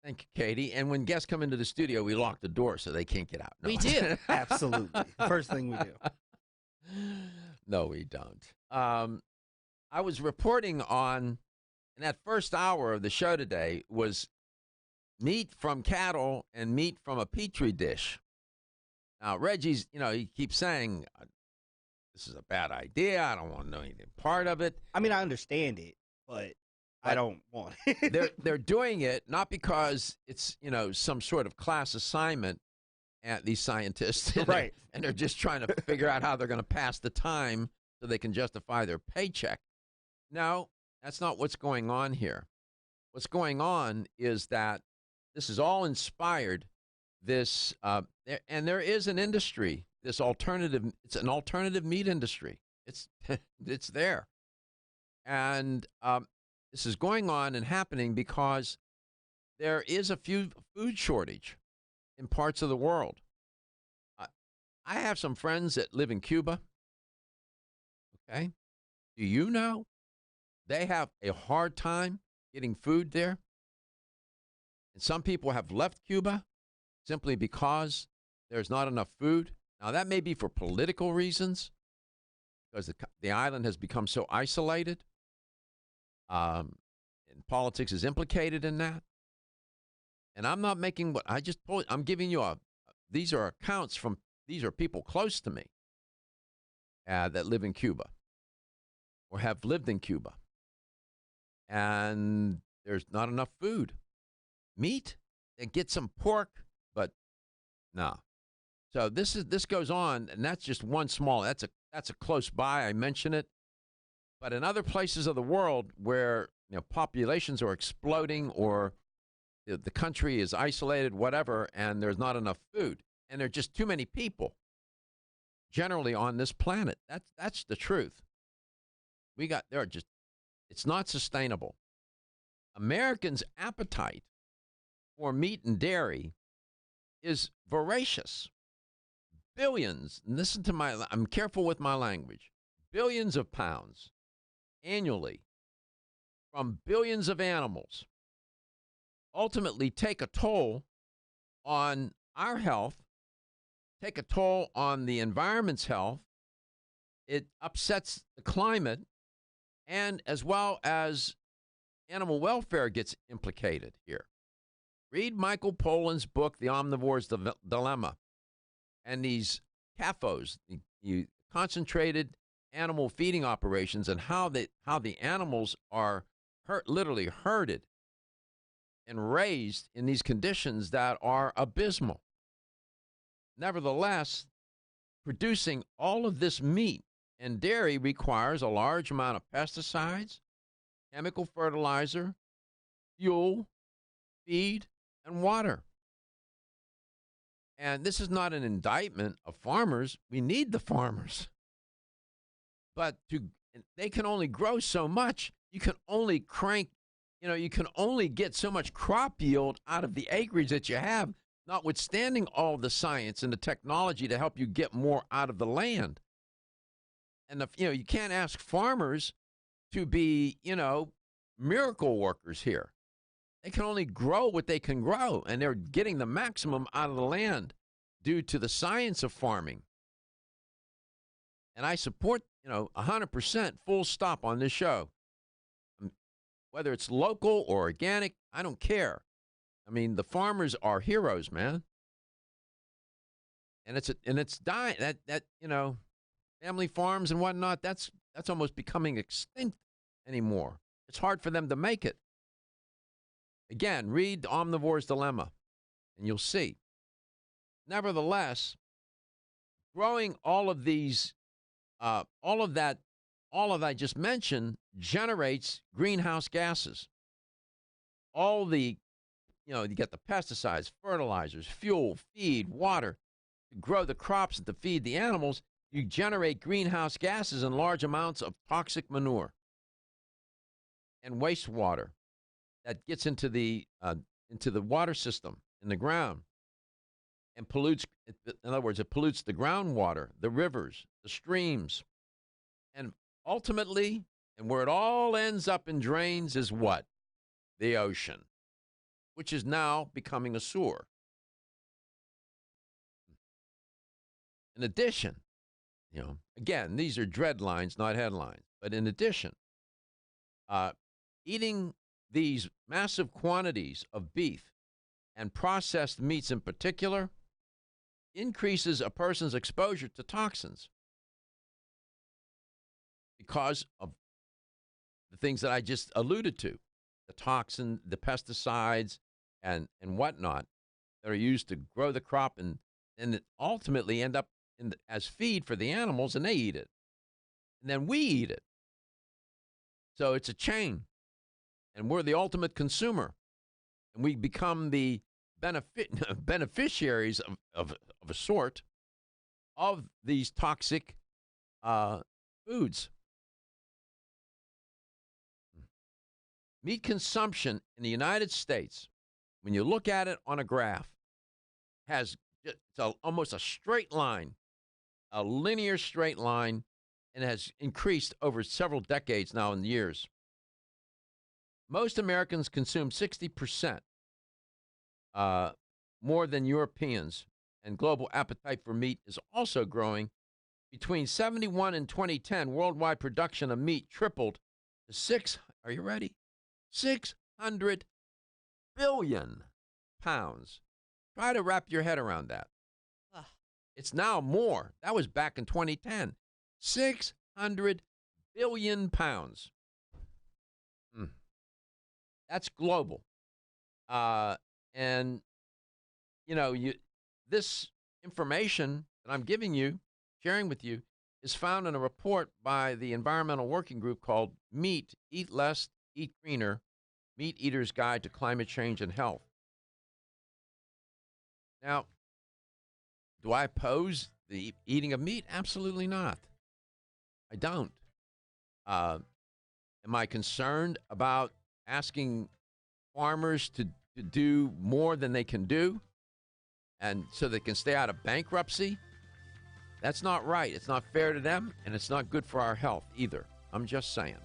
Thank you, Katie. And when guests come into the studio, we lock the door so they can't get out. No. We do. Absolutely. First thing we do. No, we don't. I was reporting on, in that first hour of the show today, was meat from cattle and meat from a petri dish. Now, Reggie's, he keeps saying, this is a bad idea. I don't want to know anything part of it. I mean, I understand it, but I don't want it. They're doing it not because it's, some sort of class assignment at these scientists. Right. And they're just trying to figure out how they're going to pass the time so they can justify their paycheck. No, that's not what's going on here. what's going on is that this is all inspired. And there is an industry, it's an alternative meat industry. It's it's there. And this is going on and happening because there is a food shortage in parts of the world. I have some friends that live in Cuba. Okay. Do you know they have a hard time getting food there? And some people have left Cuba simply because there's not enough food. Now, that may be for political reasons, because the island has become so isolated, and politics is implicated in that. And I'm not making what I just told you. I'm giving you these are accounts from, these are people close to me that live in Cuba or have lived in Cuba. And there's not enough food. Meat, they get some pork, but no. So this goes on, and that's just one small, that's a close by, I mention it. But in other places of the world where populations are exploding, or the country is isolated, whatever, and there's not enough food, and there are just too many people generally on this planet. That's the truth. It's not sustainable. Americans' appetite for meat and dairy is voracious. Billions, and listen to I'm careful with my language, billions of pounds annually from billions of animals ultimately take a toll on our health, take a toll on the environment's health. It upsets the climate, and as well as animal welfare gets implicated here. Read Michael Pollan's book, The Omnivore's Dilemma, and these CAFOs, the concentrated animal feeding operations, and how the animals are literally herded and raised in these conditions that are abysmal. Nevertheless, producing all of this meat and dairy requires a large amount of pesticides, chemical fertilizer, fuel, feed, and water. And this is not an indictment of farmers. We need the farmers. But they can only grow so much. You can only you can only get so much crop yield out of the acreage that you have, notwithstanding all the science and the technology to help you get more out of the land. And you can't ask farmers to be, miracle workers here. They can only grow what they can grow, and they're getting the maximum out of the land due to the science of farming. And I support, 100% full stop on this show. Whether it's local or organic, I don't care. I mean, the farmers are heroes, man. And it's dying. That family farms and whatnot, that's almost becoming extinct anymore. It's hard for them to make it. Again, read Omnivore's Dilemma, and you'll see. Nevertheless, growing all of that I just mentioned generates greenhouse gases. All the, you get the pesticides, fertilizers, fuel, feed, water to grow the crops and to feed the animals. You generate greenhouse gases in large amounts of toxic manure and wastewater that gets into the water system in the ground and pollutes. In other words, it pollutes the groundwater, the rivers, the streams, and ultimately, and where it all ends up and drains is what? The ocean, which is now becoming a sewer. In addition, again, these are dread lines, not headlines, but in addition, eating these massive quantities of beef and processed meats in particular increases a person's exposure to toxins because of the things that I just alluded to, the toxin, the pesticides, and whatnot that are used to grow the crop and ultimately end up as feed for the animals, and they eat it. And then we eat it. So it's a chain. and we're the ultimate consumer, and we become the beneficiaries of a sort of these toxic foods. Meat consumption in the United States, when you look at it on a graph, has almost a straight line, a linear straight line, and has increased over several decades now in years. Most Americans consume 60% more than Europeans, and global appetite for meat is also growing. Between 71 and 2010, worldwide production of meat tripled to are you ready? 600 billion pounds. Try to wrap your head around that. Ugh. It's now more. That was back in 2010. 600 billion pounds. That's global. And, this information that I'm giving you, sharing with you, is found in a report by the Environmental Working Group called Meat, Eat Less, Eat Greener, Meat Eater's Guide to Climate Change and Health. Now, do I oppose the eating of meat? Absolutely not. I don't. Am I concerned about asking farmers to do more than they can do, and so they can stay out of bankruptcy? That's not right. It's not fair to them, and it's not good for our health either. I'm just saying.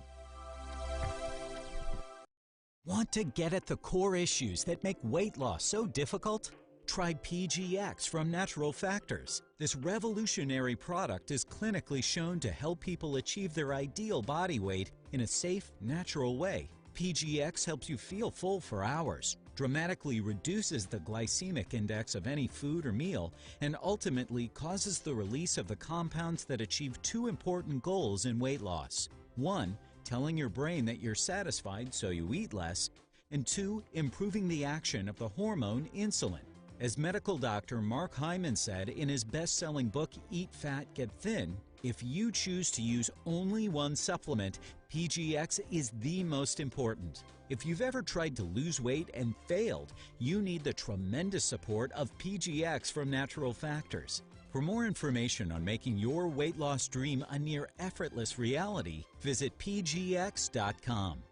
Want to get at the core issues that make weight loss so difficult? Try PGX from Natural Factors. This revolutionary product is clinically shown to help people achieve their ideal body weight in a safe, natural way. PGX helps you feel full for hours, dramatically reduces the glycemic index of any food or meal, and ultimately causes the release of the compounds that achieve two important goals in weight loss. 1, telling your brain that you're satisfied so you eat less, and 2, improving the action of the hormone insulin. As medical doctor Mark Hyman said in his best-selling book, Eat Fat, Get Thin, if you choose to use only one supplement, PGX is the most important. If you've ever tried to lose weight and failed, you need the tremendous support of PGX from Natural Factors. For more information on making your weight loss dream a near effortless reality, visit pgx.com.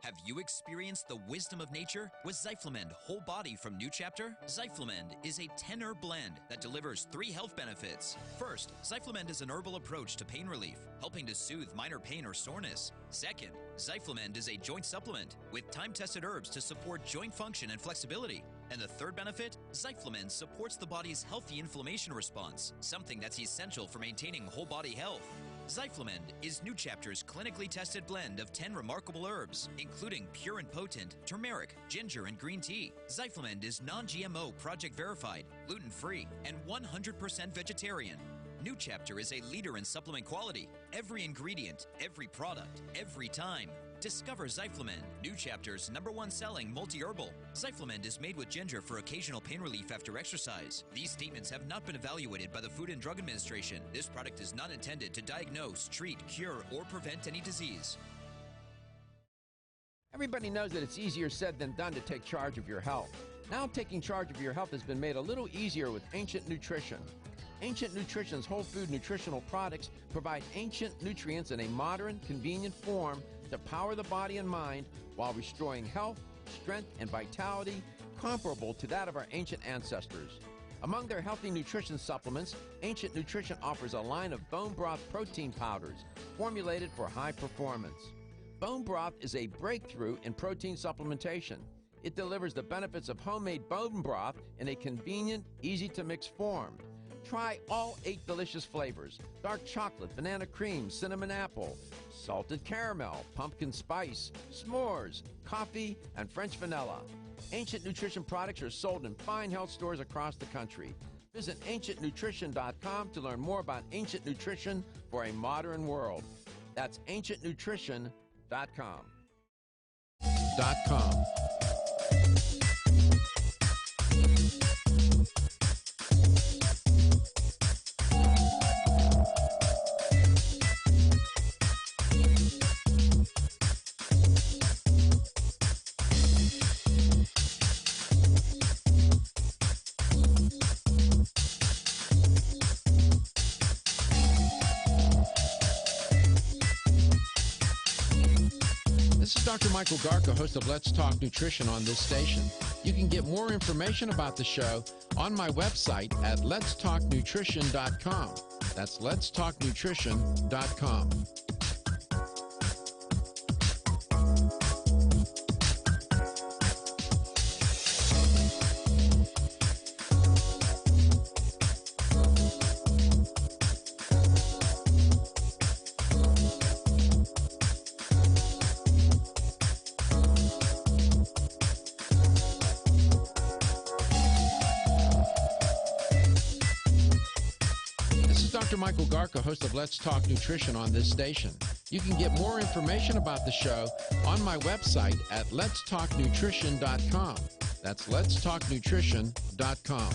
Have you experienced the wisdom of nature with Zyflamend Whole Body from New Chapter? Zyflamend is a 10-herb blend that delivers 3 health benefits. First, Zyflamend is an herbal approach to pain relief, helping to soothe minor pain or soreness. Second, Zyflamend is a joint supplement with time-tested herbs to support joint function and flexibility. And the third benefit, Zyflamend supports the body's healthy inflammation response, something that's essential for maintaining whole body health. Zyflamend is New Chapter's clinically tested blend of 10 remarkable herbs, including pure and potent turmeric, ginger, and green tea. Zyflamend is non-GMO, project verified, gluten-free, and 100% vegetarian. New Chapter is a leader in supplement quality. Every ingredient, every product, every time. Discover Zyflamend, New Chapter's #1 selling multi-herbal. Zyflamend is made with ginger for occasional pain relief after exercise. These statements have not been evaluated by the Food and Drug Administration. This product is not intended to diagnose, treat, cure, or prevent any disease. Everybody knows that it's easier said than done to take charge of your health. Now taking charge of your health has been made a little easier with Ancient Nutrition. Ancient Nutrition's whole food nutritional products provide ancient nutrients in a modern, convenient form to power the body and mind while restoring health, strength, and vitality comparable to that of our ancient ancestors. Among their healthy nutrition supplements, Ancient Nutrition offers a line of bone broth protein powders formulated for high performance. Bone broth is a breakthrough in protein supplementation. It delivers the benefits of homemade bone broth in a convenient, easy-to-mix form. Try all 8 delicious flavors: dark chocolate, banana cream, cinnamon apple, salted caramel, pumpkin spice, s'mores, coffee, and French vanilla. Ancient Nutrition products are sold in fine health stores across the country. Visit ancientnutrition.com to learn more about ancient nutrition for a modern world. That's ancientnutrition.com. .com. is Dr. Michael Garko, host of Let's Talk Nutrition on this station. You can get more information about the show on my website at letstalknutrition.com. That's letstalknutrition.com. Dr. Michael Garko, host of Let's Talk Nutrition on this station. You can get more information about the show on my website at letstalknutrition.com. That's letstalknutrition.com.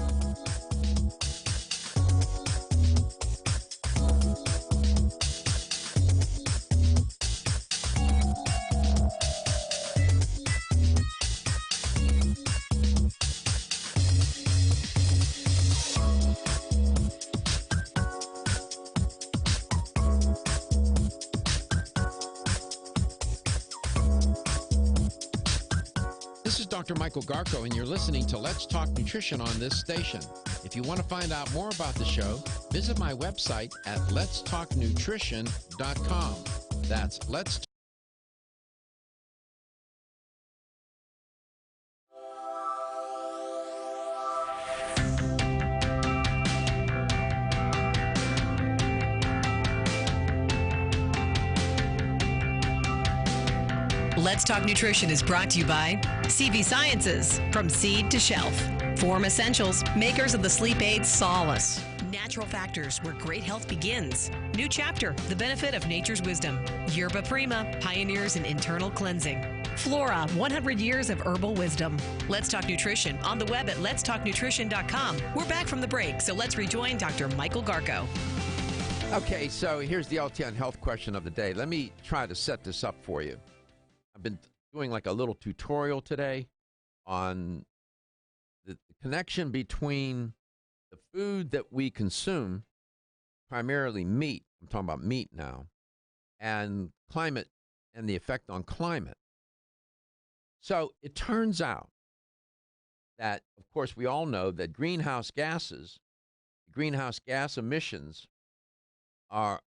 This is Dr. Michael Garko, and you're listening to Let's Talk Nutrition on this station. If you want to find out more about the show, visit my website at letstalknutrition.com. That's Let's Let's Talk Nutrition is brought to you by CV Sciences, from seed to shelf. Form Essentials, makers of the sleep aid Solace. Natural Factors, where great health begins. New Chapter, the benefit of nature's wisdom. Yerba Prima, pioneers in internal cleansing. Flora, 100 years of herbal wisdom. Let's Talk Nutrition, on the web at letstalknutrition.com. We're back from the break, so let's rejoin Dr. Michael Garko. Okay, so here's the LTN health question of the day. Let me try to set this up for you. I've been doing like a little tutorial today on the connection between the food that we consume, primarily meat, I'm talking about meat now, and climate and the effect on climate. So it turns out that, of course, we all know that greenhouse gas emissions are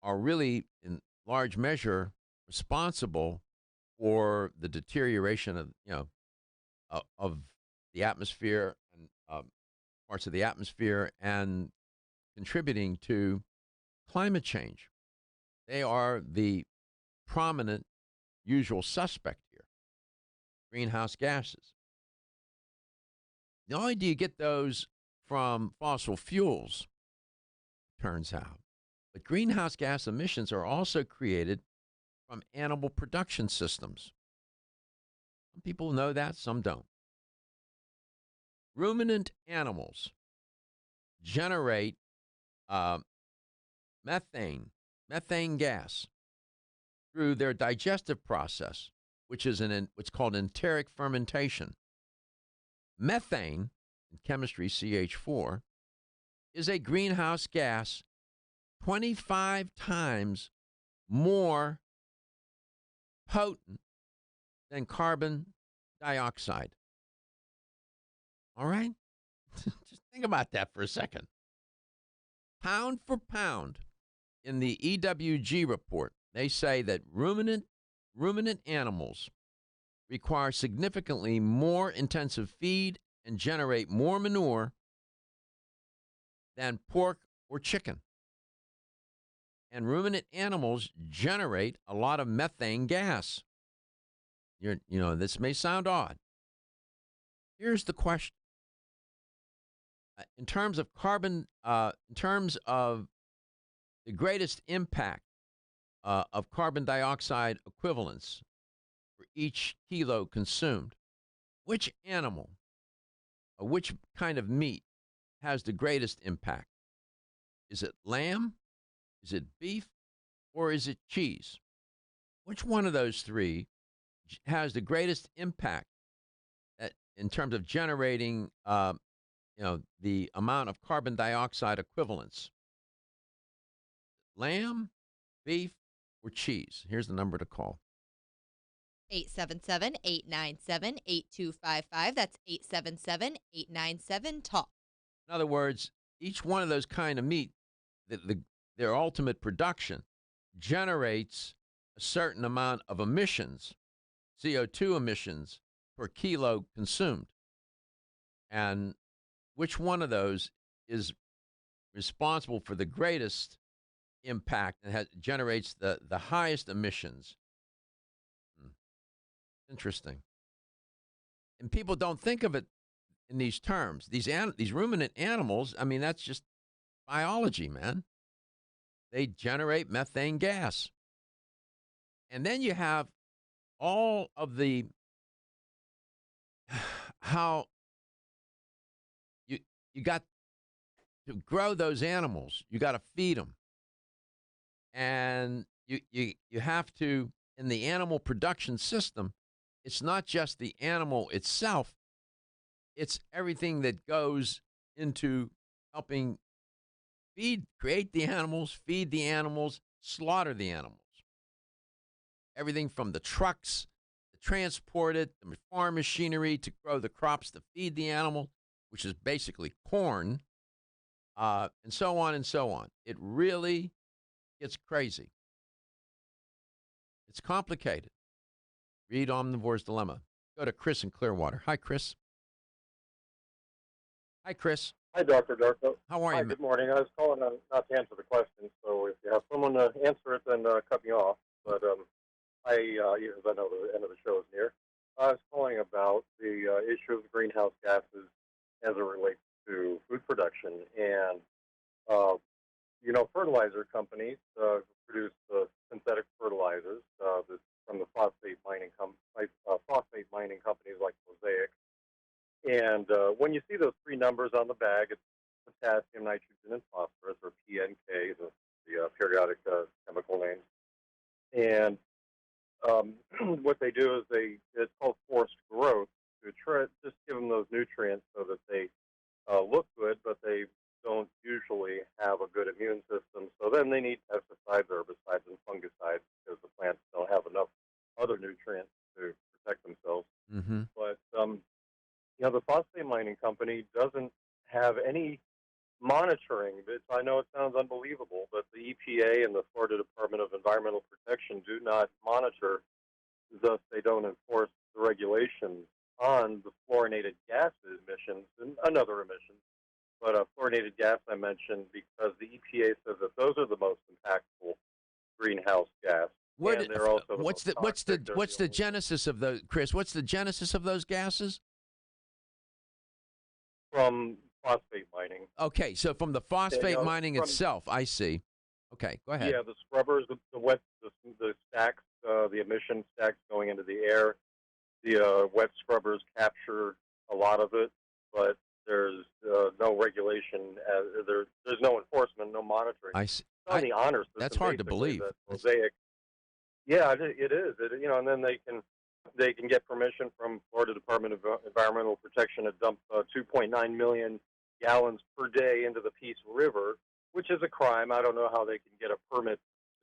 really in large measure responsible for the deterioration of the atmosphere and parts of the atmosphere and contributing to climate change. They are the prominent usual suspect here, greenhouse gases. Not only do you get those from fossil fuels, turns out, but greenhouse gas emissions are also created from animal production systems. Some people know that, some don't. Ruminant animals generate methane gas through their digestive process, which is what's called enteric fermentation. Methane, in chemistry CH4, is a greenhouse gas 25 times more potent than carbon dioxide. All right? Just think about that for a second. Pound for pound, in the EWG report, they say that ruminant animals require significantly more intensive feed and generate more manure than pork or chicken. And ruminant animals generate a lot of methane gas. This may sound odd. Here's the question. In terms of carbon, in terms of the greatest impact of carbon dioxide equivalents for each kilo consumed, which animal, or which kind of meat has the greatest impact? Is it lamb? Is it beef? Or is it cheese? Which one of those three has the greatest impact in terms of generating the amount of carbon dioxide equivalents? Lamb, beef, or cheese? Here's the number to call. 877-897-8255. That's 877-897-TALK. In other words, each one of those kind of meat, their ultimate production generates a certain amount of emissions, CO2 emissions per kilo consumed. And which one of those is responsible for the greatest impact and generates the highest emissions? Interesting. And people don't think of it in these terms. These ruminant animals, I mean, that's just biology, man. They generate methane gas. And then you have all of the how you got to grow those animals. You got to feed them. And you have to, in the animal production system, it's not just the animal itself, it's everything that goes into helping create the animals, feed the animals, slaughter the animals. Everything from the trucks to transport it, the farm machinery to grow the crops to feed the animal, which is basically corn, and so on and so on. It really gets crazy. It's complicated. Read Omnivore's Dilemma. Go to Chris in Clearwater. Hi, Chris. Hi, Chris. Hi, Dr. Darko. How are Hi, you? good morning. I was calling not to answer the question, so if you have someone to answer it, then cut me off. But because I know the end of the show is near, I was calling about the issue of greenhouse gases as it relates to food production. And, fertilizer companies produce synthetic fertilizers from the phosphate mining companies like Mosaic. And when you see those three numbers on the bag, it's potassium, nitrogen, and phosphorus, or PNK, the periodic chemical names. And what they do is it's called forced growth to just give them those nutrients so that they look good, but they don't usually have a good immune system. So then they need pesticides, herbicides, and fungicides because the plants don't have enough other nutrients to protect themselves. Mm-hmm. But the phosphate mining company doesn't have any monitoring. I know it sounds unbelievable, but the EPA and the Florida Department of Environmental Protection do not monitor, thus they don't enforce the regulations on the fluorinated gas emissions and other emissions. But fluorinated gas I mentioned because the EPA says that those are the most impactful greenhouse gas. And they're also what's the genesis of those, Chris? What's the genesis of those gases? From phosphate mining. Okay, so from the phosphate mining itself, I see. Okay, go ahead. Yeah, the scrubbers, the stacks, the emission stacks going into the air. The wet scrubbers capture a lot of it, but there's no regulation. There's no enforcement, no monitoring. I see. It's on the honor system. That's hard to believe. Mosaic. Yeah, it is. And then they can get permission from Florida Department of Environmental Protection to dump 2.9 million gallons per day into the Peace River, which is a crime. I don't know how they can get a permit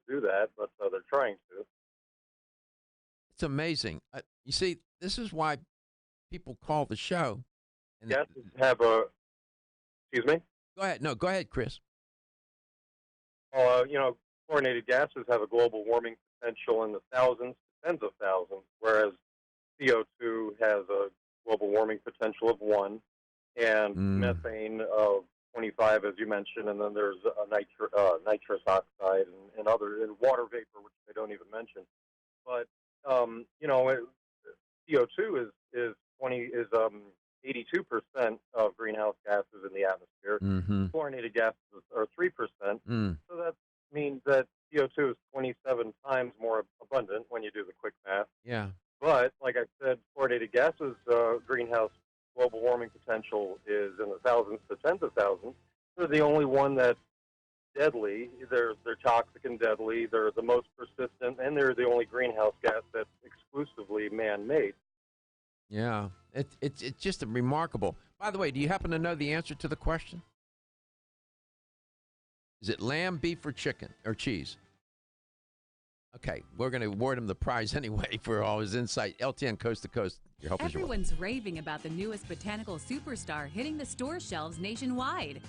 to do that, but they're trying to. It's amazing. You see, this is why people call the show. And Gases have a. Excuse me. Go ahead. No, go ahead, Chris. Fluorinated gases have a global warming potential in the thousands to tens of thousands, whereas CO2 has a global warming potential of 1, and methane of 25, as you mentioned, and then there's nitrous oxide and water vapor, which they don't even mention. But CO2 is 82% of greenhouse gases in the atmosphere. Mm-hmm. Fluorinated gases are 3%. So that means that CO2 is 27 times more abundant when you do the quick math. Yeah. But, like I said, fluorinated gases, greenhouse global warming potential is in the thousands to tens of thousands. They're the only one that's deadly. They're toxic and deadly. They're the most persistent, and they're the only greenhouse gas that's exclusively man-made. Yeah. It's just remarkable. By the way, do you happen to know the answer to the question? Is it lamb, beef, or chicken, or cheese? Okay, we're going to award him the prize anyway for all his insight. LTN Coast to Coast. Your help is your welcome. Everyone's raving about the newest botanical superstar hitting the store shelves nationwide.